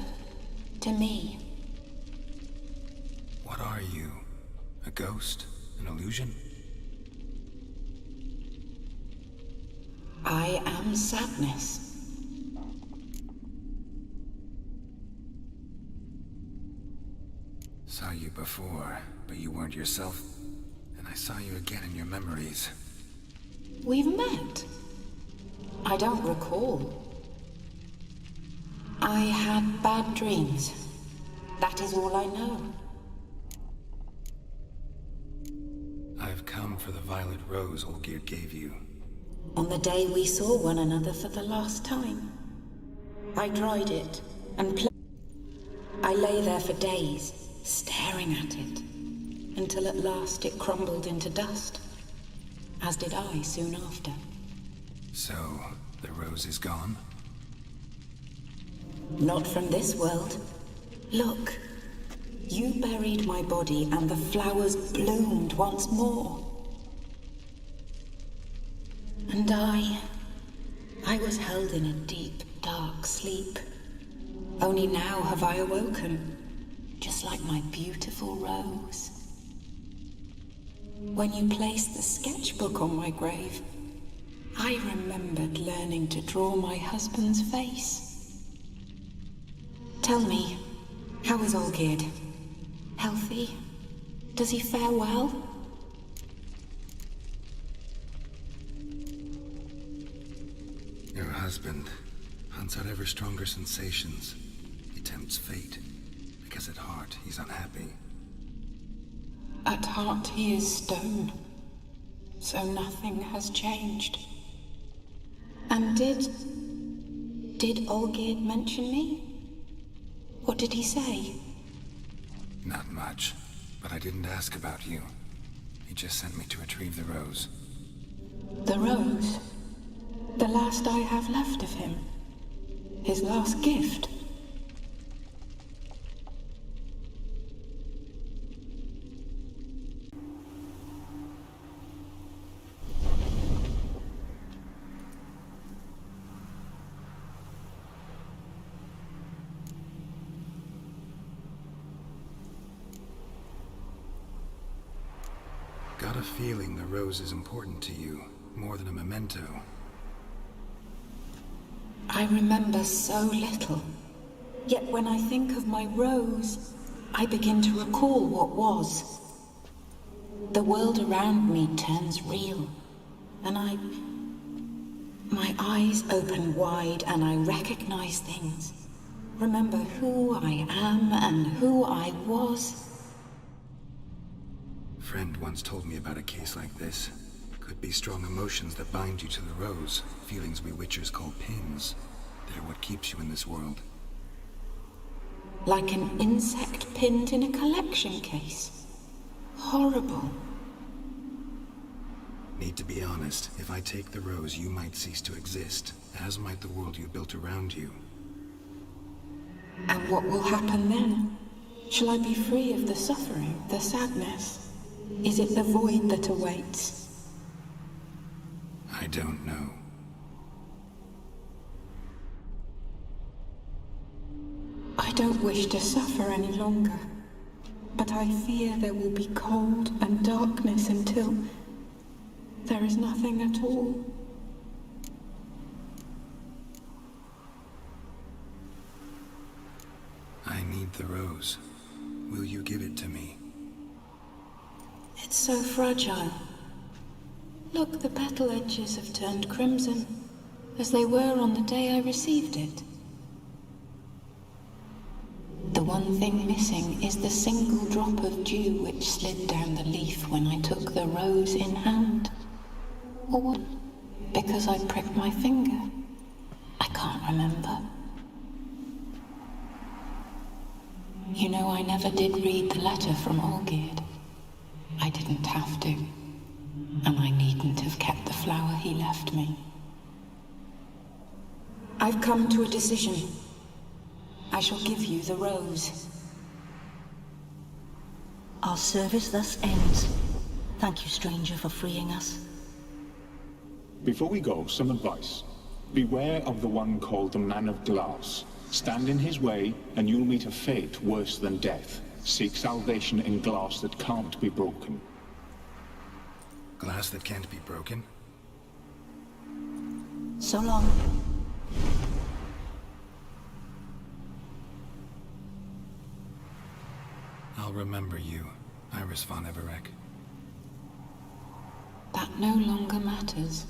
To me. What are you? A ghost? An illusion? I am sadness. Saw you before, but you weren't yourself. And I saw you again in your memories. We've met. I don't recall. I had bad dreams. That is all I know. I've come for the violet rose Olgierd gave you. On the day we saw one another for the last time. I dried it and I lay there for days, staring at it, until at last it crumbled into dust, as did I soon after. So, the rose is gone? Not from this world. Look, you buried my body and the flowers bloomed once more. And I was held in a deep, dark sleep. Only now have I awoken, just like my beautiful rose. When you placed the sketchbook on my grave, I remembered learning to draw my husband's face. Tell me, how is Olgierd? Healthy? Does he fare well? Your husband hunts out ever stronger sensations. He tempts fate, because at heart he's unhappy. At heart he is stone, so nothing has changed. And did Olgierd mention me? What did he say? Not much, but I didn't ask about you. He just sent me to retrieve the rose. The rose? The last I have left of him? His last gift? Got a feeling the rose is important to you, more than a memento. I remember so little. Yet when I think of my rose, I begin to recall what was. The world around me turns real, and my eyes open wide and I recognize things. Remember who I am and who I was. A friend once told me about a case like this. Could be strong emotions that bind you to the rose, feelings we witchers call pins. They're what keeps you in this world. Like an insect pinned in a collection case. Horrible. Need to be honest, if I take the rose, you might cease to exist, as might the world you built around you. And what will happen then? Shall I be free of the suffering, the sadness? Is it the void that awaits? I don't know. I don't wish to suffer any longer, but I fear there will be cold and darkness until there is nothing at all. I need the rose. Will you give it to me? It's so fragile. Look, the petal edges have turned crimson, as they were on the day I received it. The one thing missing is the single drop of dew which slid down the leaf when I took the rose in hand. Or what? Because I pricked my finger? I can't remember. You know, I never did read the letter from Olgierd. I didn't have to. And I needn't have kept the flower he left me. I've come to a decision. I shall give you the rose. Our service thus ends. Thank you, stranger, for freeing us. Before we go, some advice. Beware of the one called the Man of Glass. Stand in his way, and you'll meet a fate worse than death. Seek salvation in glass that can't be broken. Glass that can't be broken? So long. I'll remember you, Iris von Everec. That no longer matters.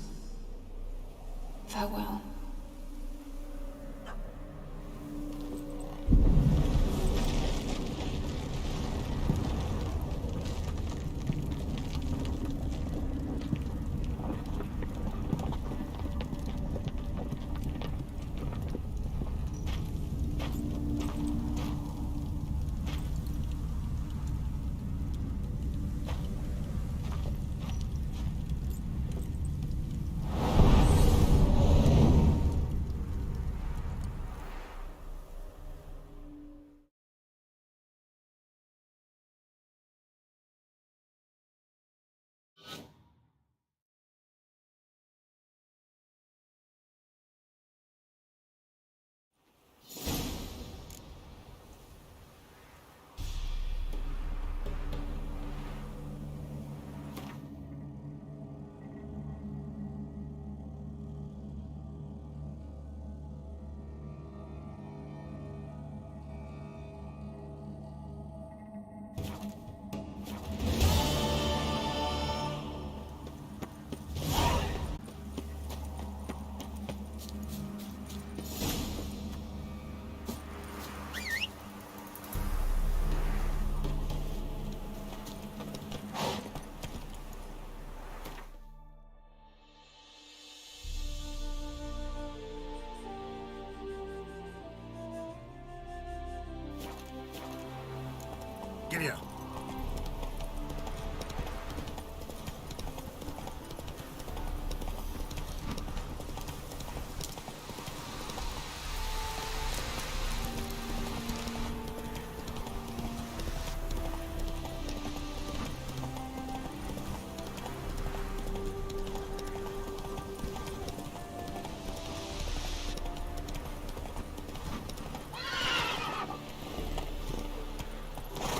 Farewell. here.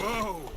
Whoa!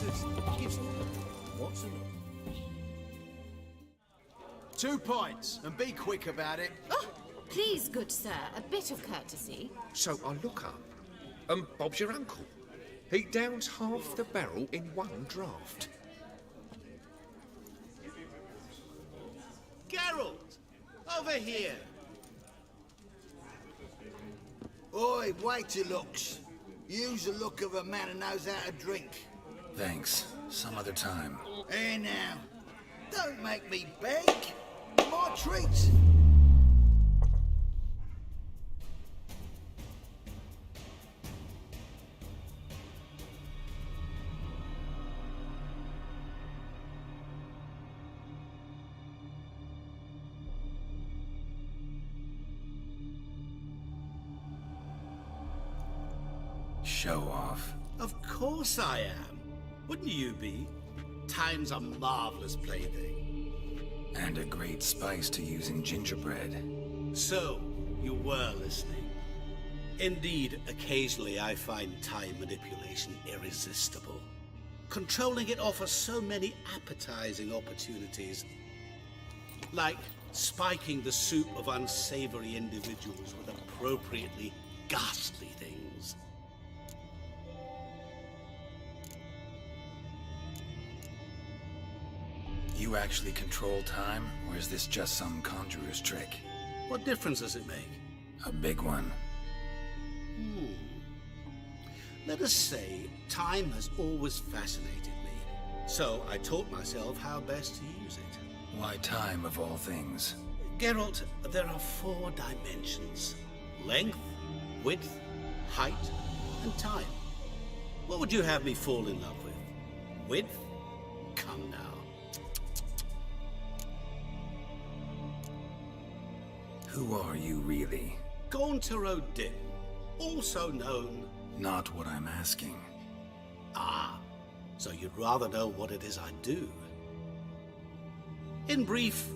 answers. Gives them. What's enough? 2 points, and be quick about it. Oh, please, good sir, a bit of courtesy. So I look up, and Bob's your uncle. He downs half the barrel in one draft. Geralt! Over here! Oi, wait your looks. Use the look of a man who knows how to drink. Thanks. Some other time. Here now. Don't make me beg. More treats. Show off. Of course I am. Wouldn't you be? Time's a marvelous plaything. And a great spice to use in gingerbread. So, you were listening. Indeed, occasionally I find time manipulation irresistible. Controlling it offers so many appetizing opportunities. Like spiking the soup of unsavory individuals with appropriately ghastly things. You actually control time, or is this just some conjurer's trick? What difference does it make? A big one. Let us say, time has always fascinated me. So I taught myself how best to use it. Why time, of all things? Geralt, there are 4 dimensions. Length, width, height, and time. What would you have me fall in love with? Width? Come now. Who are you, really? Gaunter O'Dim, also known... Not what I'm asking. Ah, so you'd rather know what it is I do. In brief,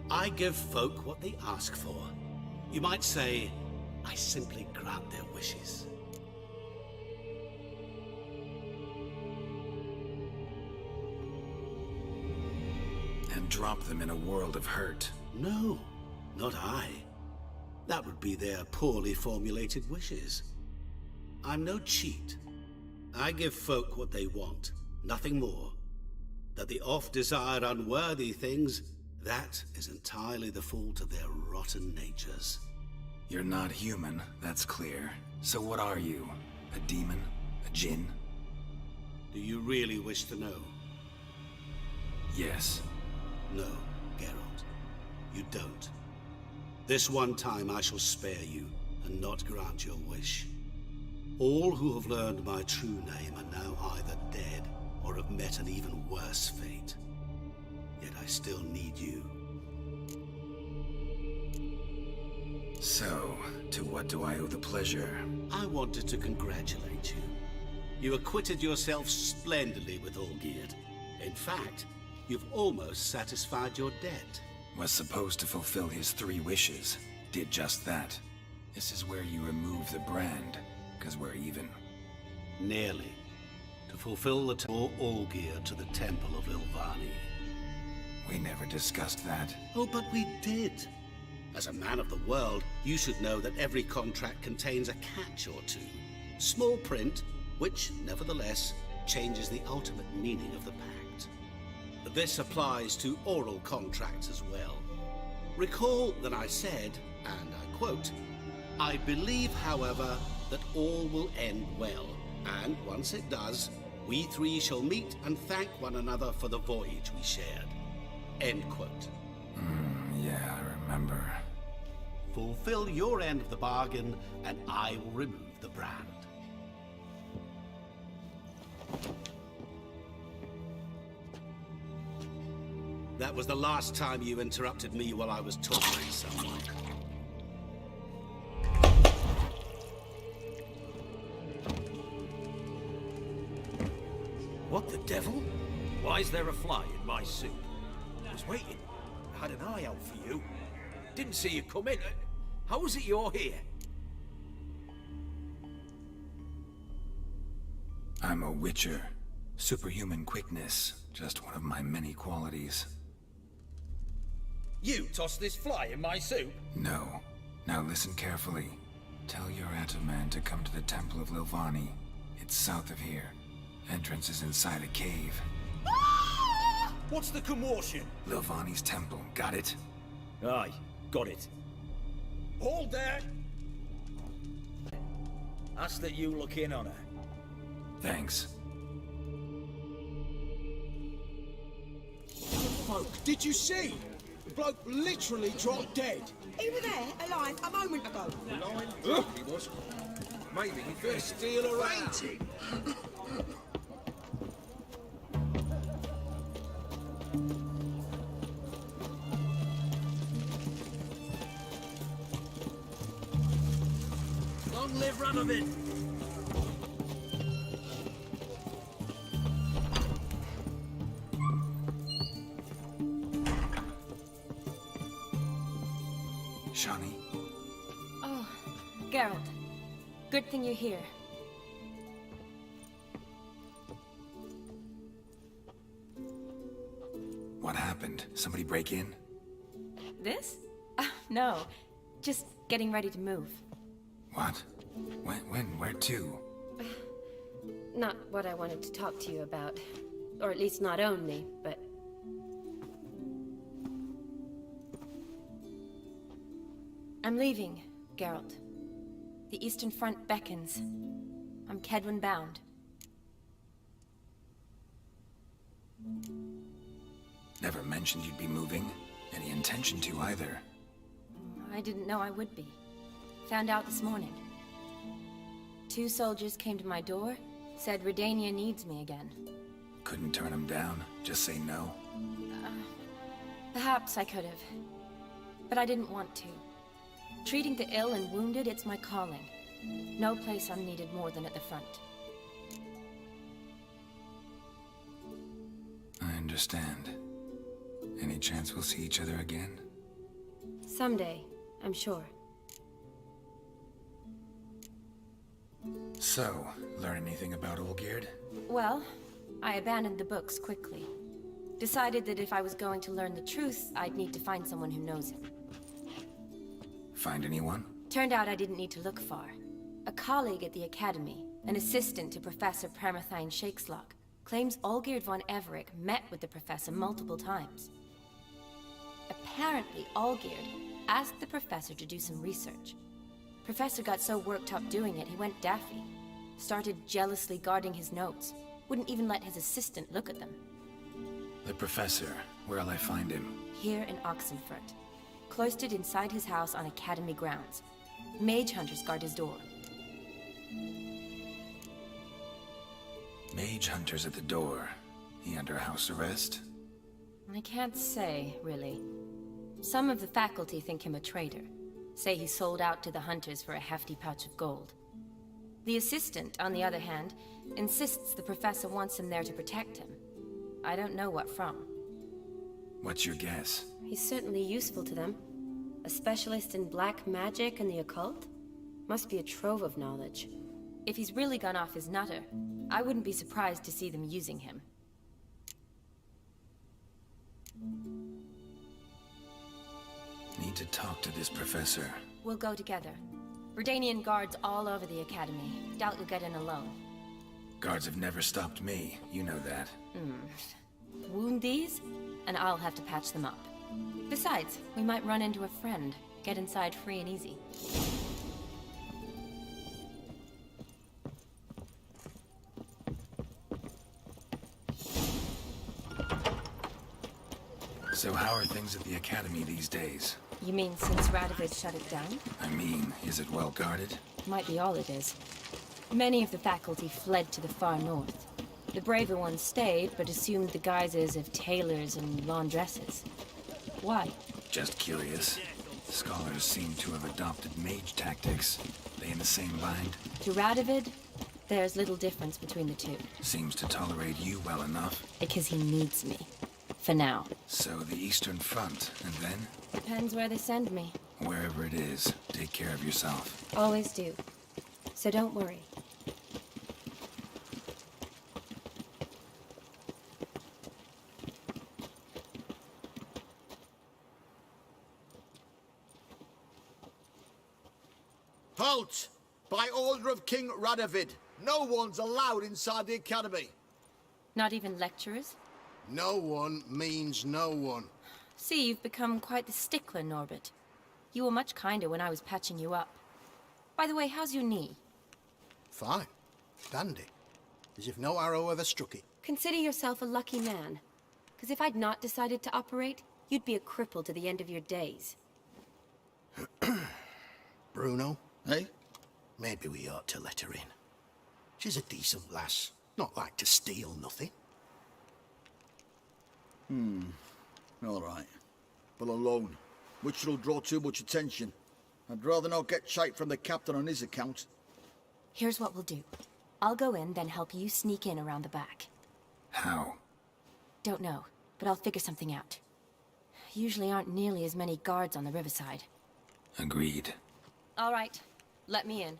I give folk what they ask for. You might say, I simply grant their wishes. And drop them in a world of hurt. No, not I. That would be their poorly formulated wishes. I'm no cheat. I give folk what they want, nothing more. That the oft-desired unworthy things, that is entirely the fault of their rotten natures. You're not human, that's clear. So what are you? A demon? A djinn? Do you really wish to know? Yes. No, Geralt. You don't. This one time I shall spare you, and not grant your wish. All who have learned my true name are now either dead, or have met an even worse fate. Yet I still need you. So, to what do I owe the pleasure? I wanted to congratulate you. You acquitted yourself splendidly with Olgierd. In fact, you've almost satisfied your debt. Was supposed to fulfill his 3 wishes. Did just that. This is where you remove the brand, because we're even. Nearly. To fulfill the Olgierd to the Temple of Ilvani. We never discussed that. Oh, but we did. As a man of the world, you should know that every contract contains a catch or two. Small print, which, nevertheless, changes the ultimate meaning of the pact. This applies to oral contracts as well. Recall that I said, and I quote, I believe, however, that all will end well, and once it does, we 3 shall meet and thank one another for the voyage we shared. End quote. Yeah, I remember. Fulfill your end of the bargain, and I will remove the brand. That was the last time you interrupted me while I was torturing someone. What the devil? Why is there a fly in my soup? I was waiting. I had an eye out for you. Didn't see you come in. How is it you're here? I'm a witcher. Superhuman quickness, just one of my many qualities. You tossed this fly in my soup? No. Now listen carefully. Tell your Ataman to come to the Temple of Lilvani. It's south of here. Entrance is inside a cave. What's the commotion? Lilvani's temple, got it? Aye, got it. Hold there! Ask that you look in on her. Thanks. Folk, did you see? The bloke literally dropped dead. He was there, alive, a moment ago. Alive? He was. Maybe he first steal around. Long live Radovid! Shani, Oh, Geralt. Good thing you're here. what happened? Somebody break in? This? No. Just getting ready to move. What? When? Where to? Not what I wanted to talk to you about. Or at least not only, but... I'm leaving, Geralt. The Eastern Front beckons. I'm Kedwin bound. Never mentioned you'd be moving. Any intention to either. I didn't know I would be. Found out this morning. 2 soldiers came to my door, said Redania needs me again. Couldn't turn him down? Just say no? Perhaps I could have. But I didn't want to. Treating the ill and wounded, it's my calling. No place I'm needed more than at the front. I understand. Any chance we'll see each other again? Someday, I'm sure. So, learn anything about Olgierd? Well, I abandoned the books quickly. Decided that if I was going to learn the truth, I'd need to find someone who knows him. Find anyone? Turned out I didn't need to look far. A colleague at the Academy, an assistant to Professor Permathine Shakeslok, claims Olgierd von Everec met with the professor multiple times. Apparently, Olgierd asked the professor to do some research. Professor got so worked up doing it, he went daffy. Started jealously guarding his notes. Wouldn't even let his assistant look at them. The professor. Where'll I find him? Here in Oxenfurt. Cloistered inside his house on Academy grounds. Mage hunters guard his door. Mage hunters at the door. He under house arrest? I can't say, really. Some of the faculty think him a traitor. Say he sold out to the hunters for a hefty pouch of gold. The assistant, on the other hand, insists the professor wants him there to protect him. I don't know what from. What's your guess? He's certainly useful to them. A specialist in black magic and the occult? Must be a trove of knowledge. If he's really gone off his nutter, I wouldn't be surprised to see them using him. Need to talk to this professor. We'll go together. Redanian guards all over the Academy. Doubt you'll get in alone. Guards have never stopped me. You know that. Wound these, and I'll have to patch them up. Besides, we might run into a friend. Get inside free and easy. So how are things at the Academy these days? You mean since Radovid shut it down? I mean, is it well guarded? Might be all it is. Many of the faculty fled to the far north. The braver ones stayed, but assumed the guises of tailors and laundresses. Why? Just curious. Scholars seem to have adopted mage tactics. They in the same bind? To Radovid, there's little difference between the two. Seems to tolerate you well enough. Because he needs me. For now. So the Eastern Front, and then? Depends where they send me. Wherever it is, take care of yourself. Always do. So don't worry. order of King Radovid. No one's allowed inside the academy. Not even lecturers? No one means no one. See, you've become quite the stickler, Norbert. You were much kinder when I was patching you up. By the way, how's your knee? Fine. Dandy. As if no arrow ever struck it. Consider yourself a lucky man. Because if I'd not decided to operate, you'd be a cripple to the end of your days. Bruno, eh? Maybe we ought to let her in. She's a decent lass. Not like to steal nothing. All right. But alone, which will draw too much attention. I'd rather not get shite from the captain on his account. Here's what we'll do. I'll go in, then help you sneak in around the back. How? Don't know, but I'll figure something out. Usually aren't nearly as many guards on the riverside. Agreed. All right, let me in.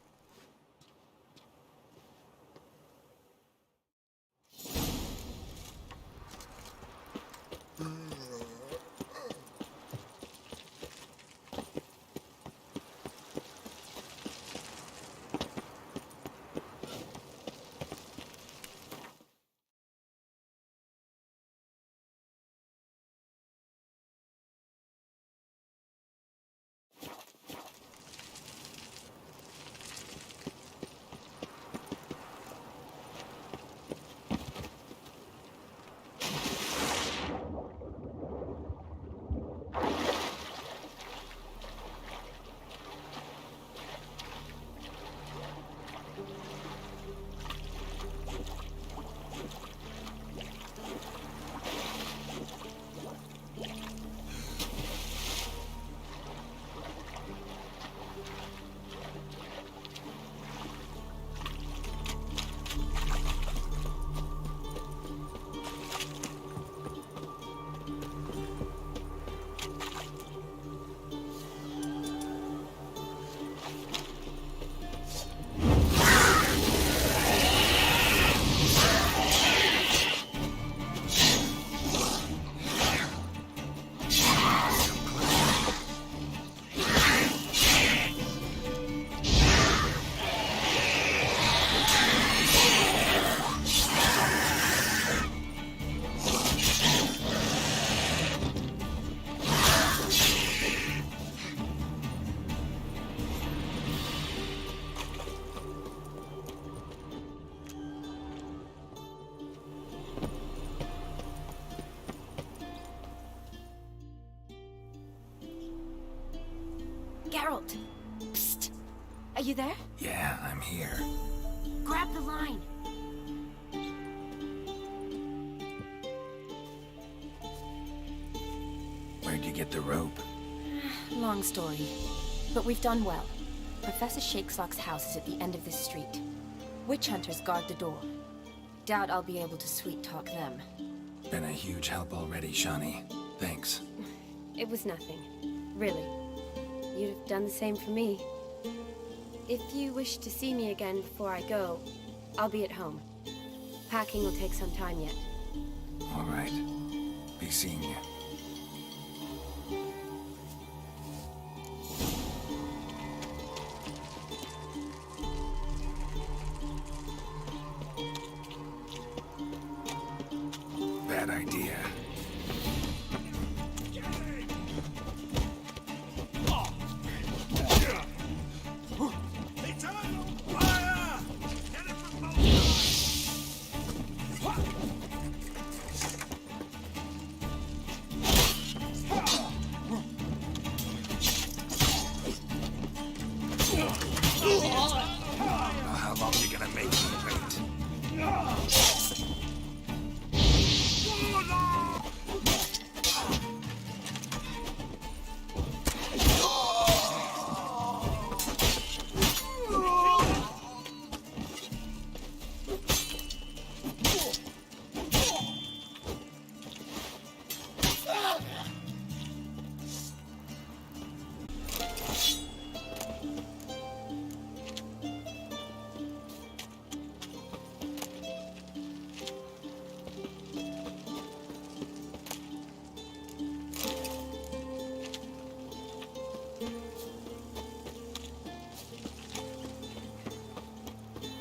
Geralt! Psst! Are you there? Yeah, I'm here. Grab the line! Where'd you get the rope? Long story. But we've done well. Professor Shakesock's house is at the end of this street. Witch hunters guard the door. Doubt I'll be able to sweet-talk them. Been a huge help already, Shani. Thanks. It was nothing. Really. You'd have done the same for me. If you wish to see me again before I go, I'll be at home. Packing will take some time yet. All right. Be seeing you. Bad idea. How long are you gonna make me wait?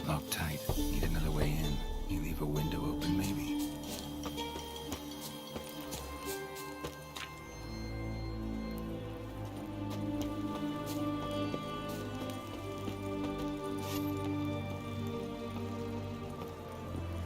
Locked tight. Need another way in. You leave a window open, maybe?